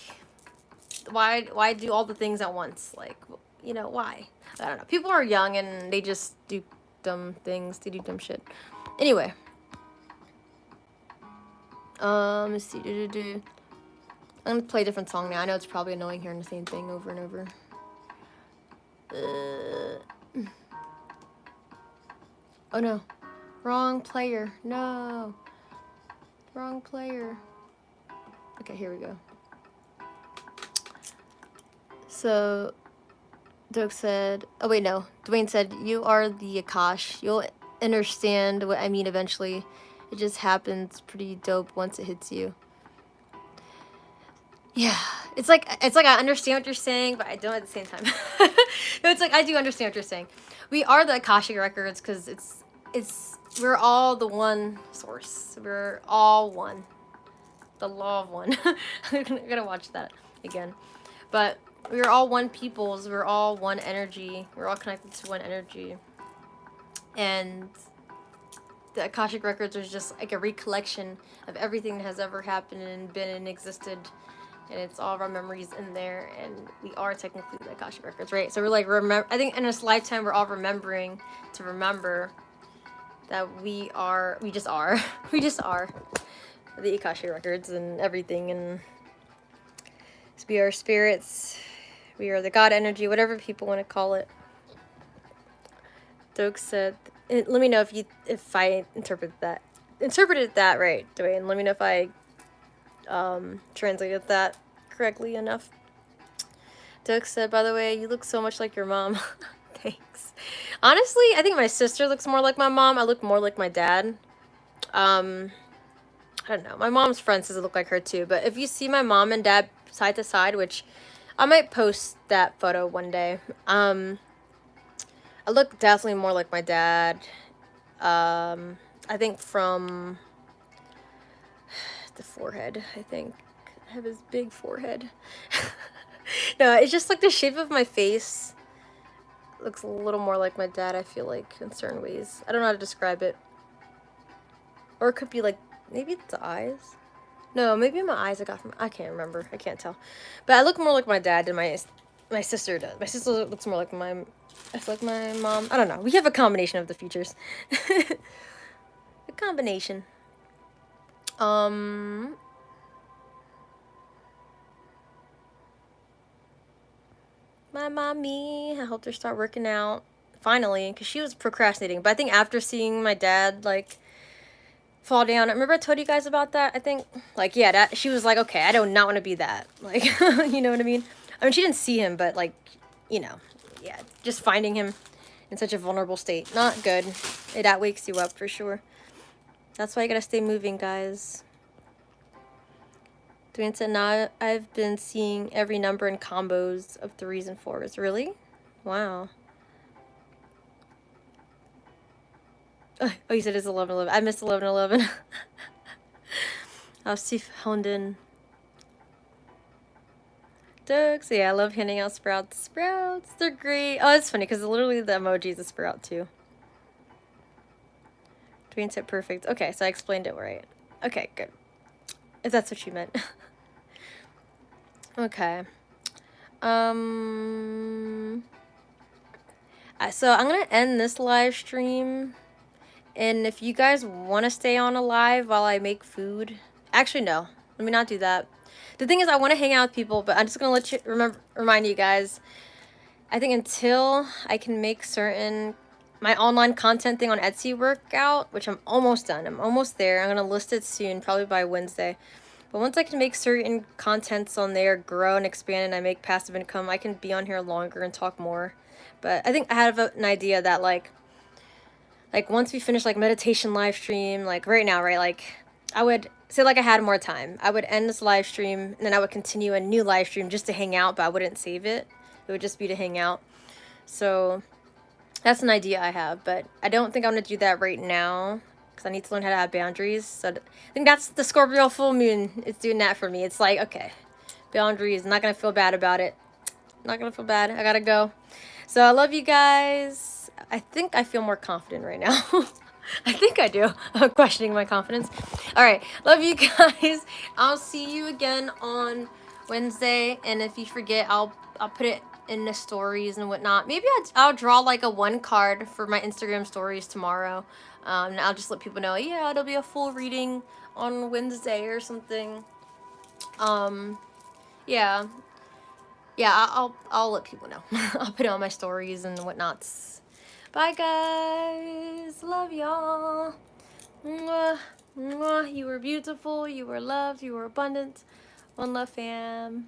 why do all the things at once? Like, you know, why? I don't know. People are young and they just do dumb things. They do dumb shit. Anyway. Let's see. I'm gonna play a different song now. I know it's probably annoying hearing the same thing over and over. Oh no. Wrong player. No. Wrong player. Okay, here we go. So, Doug said, oh wait, no. Dwayne said, you are the Akash. You'll understand what I mean eventually. It just happens pretty dope once it hits you. Yeah. It's like I understand what you're saying, but I don't at the same time. No, it's like I do understand what you're saying. We are the Akashic Records because we're all the one source. We're all one. The law of one. I'm gonna watch that again. But we're all one peoples. We're all one energy. We're all connected to one energy. And the Akashic Records are just like a recollection of everything that has ever happened and been and existed. And it's all of our memories in there. And we are technically the Akashic Records, right? So we're like, I think in this lifetime, we're all remembering to remember that we just are. We just are the Akashic Records and everything. And we are spirits. We are the God energy, whatever people want to call it. Doak said, let me know if I interpreted that right, Dwayne. Let me know if I translated that correctly enough. Doak said, by the way, you look so much like your mom. Thanks. Honestly, I think my sister looks more like my mom. I look more like my dad. I don't know. My mom's friend says I look like her too. But if you see my mom and dad side to side, which I might post that photo one day. I look definitely more like my dad. I think from the forehead, I think. I have his big forehead. No, it's just like the shape of my face looks a little more like my dad, I feel like, in certain ways. I don't know how to describe it. Or it could be like, maybe it's the eyes. No, maybe my eyes I got from, I can't remember. I can't tell. But I look more like my dad than my sister does. My sister looks more like I feel like my mom. I don't know. We have a combination of the features. A combination. My mommy, I helped her start working out. Finally, because she was procrastinating. But I think after seeing my dad, like, fall down. I remember I told you guys about that, I think. Like, yeah, that she was like, okay, I do not want to be that. Like, you know what I mean? I mean, she didn't see him, but, like, you know, yeah, just finding him in such a vulnerable state. Not good. That wakes you up for sure. That's why you gotta stay moving, guys. Dwayne said, now I've been seeing every number in combos of 3s and 4s. Really? Wow. Oh, you said it's 11:11. I missed 11:11. I'll see Honden. Doug, so yeah, I love handing out sprouts. Sprouts, they're great. Oh, it's funny because literally the emoji is a sprout too. Dwayne said perfect. Okay, so I explained it right. Okay, good. If that's what you meant. Okay. So I'm gonna end this live stream. And if you guys want to stay on a live while I make food, actually no, let me not do that. The thing is, I want to hang out with people, but I'm just gonna let you remind you guys. I think until I can make my online content thing on Etsy work out, which I'm almost done. I'm almost there. I'm gonna list it soon, probably by Wednesday. But once I can make certain contents on there grow and expand, and I make passive income, I can be on here longer and talk more. But I think I have an idea that like once we finish like meditation live stream, like right now, right, like I would say like I had more time, I would end this live stream and then I would continue a new live stream just to hang out, but I wouldn't save it. It would just be to hang out. So that's an idea I have, but I don't think I'm gonna do that right now because I need to learn how to have boundaries. So I think that's the Scorpio full moon. It's doing that for me. It's like, okay, boundaries. I'm not gonna feel bad about it. Not gonna feel bad. I gotta go. So I love you guys. I think I feel more confident right now. I think I do. I'm questioning my confidence. All right. Love you guys. I'll see you again on Wednesday. And if you forget, I'll put it in the stories and whatnot. Maybe I'll draw like a 1 card for my Instagram stories tomorrow. And I'll just let people know, yeah, it'll be a full reading on Wednesday or something. Yeah. Yeah, I'll let people know. I'll put it on my stories and whatnots. Bye, guys. Love y'all. Mwah, mwah. You were beautiful. You were loved. You were abundant. One love, fam.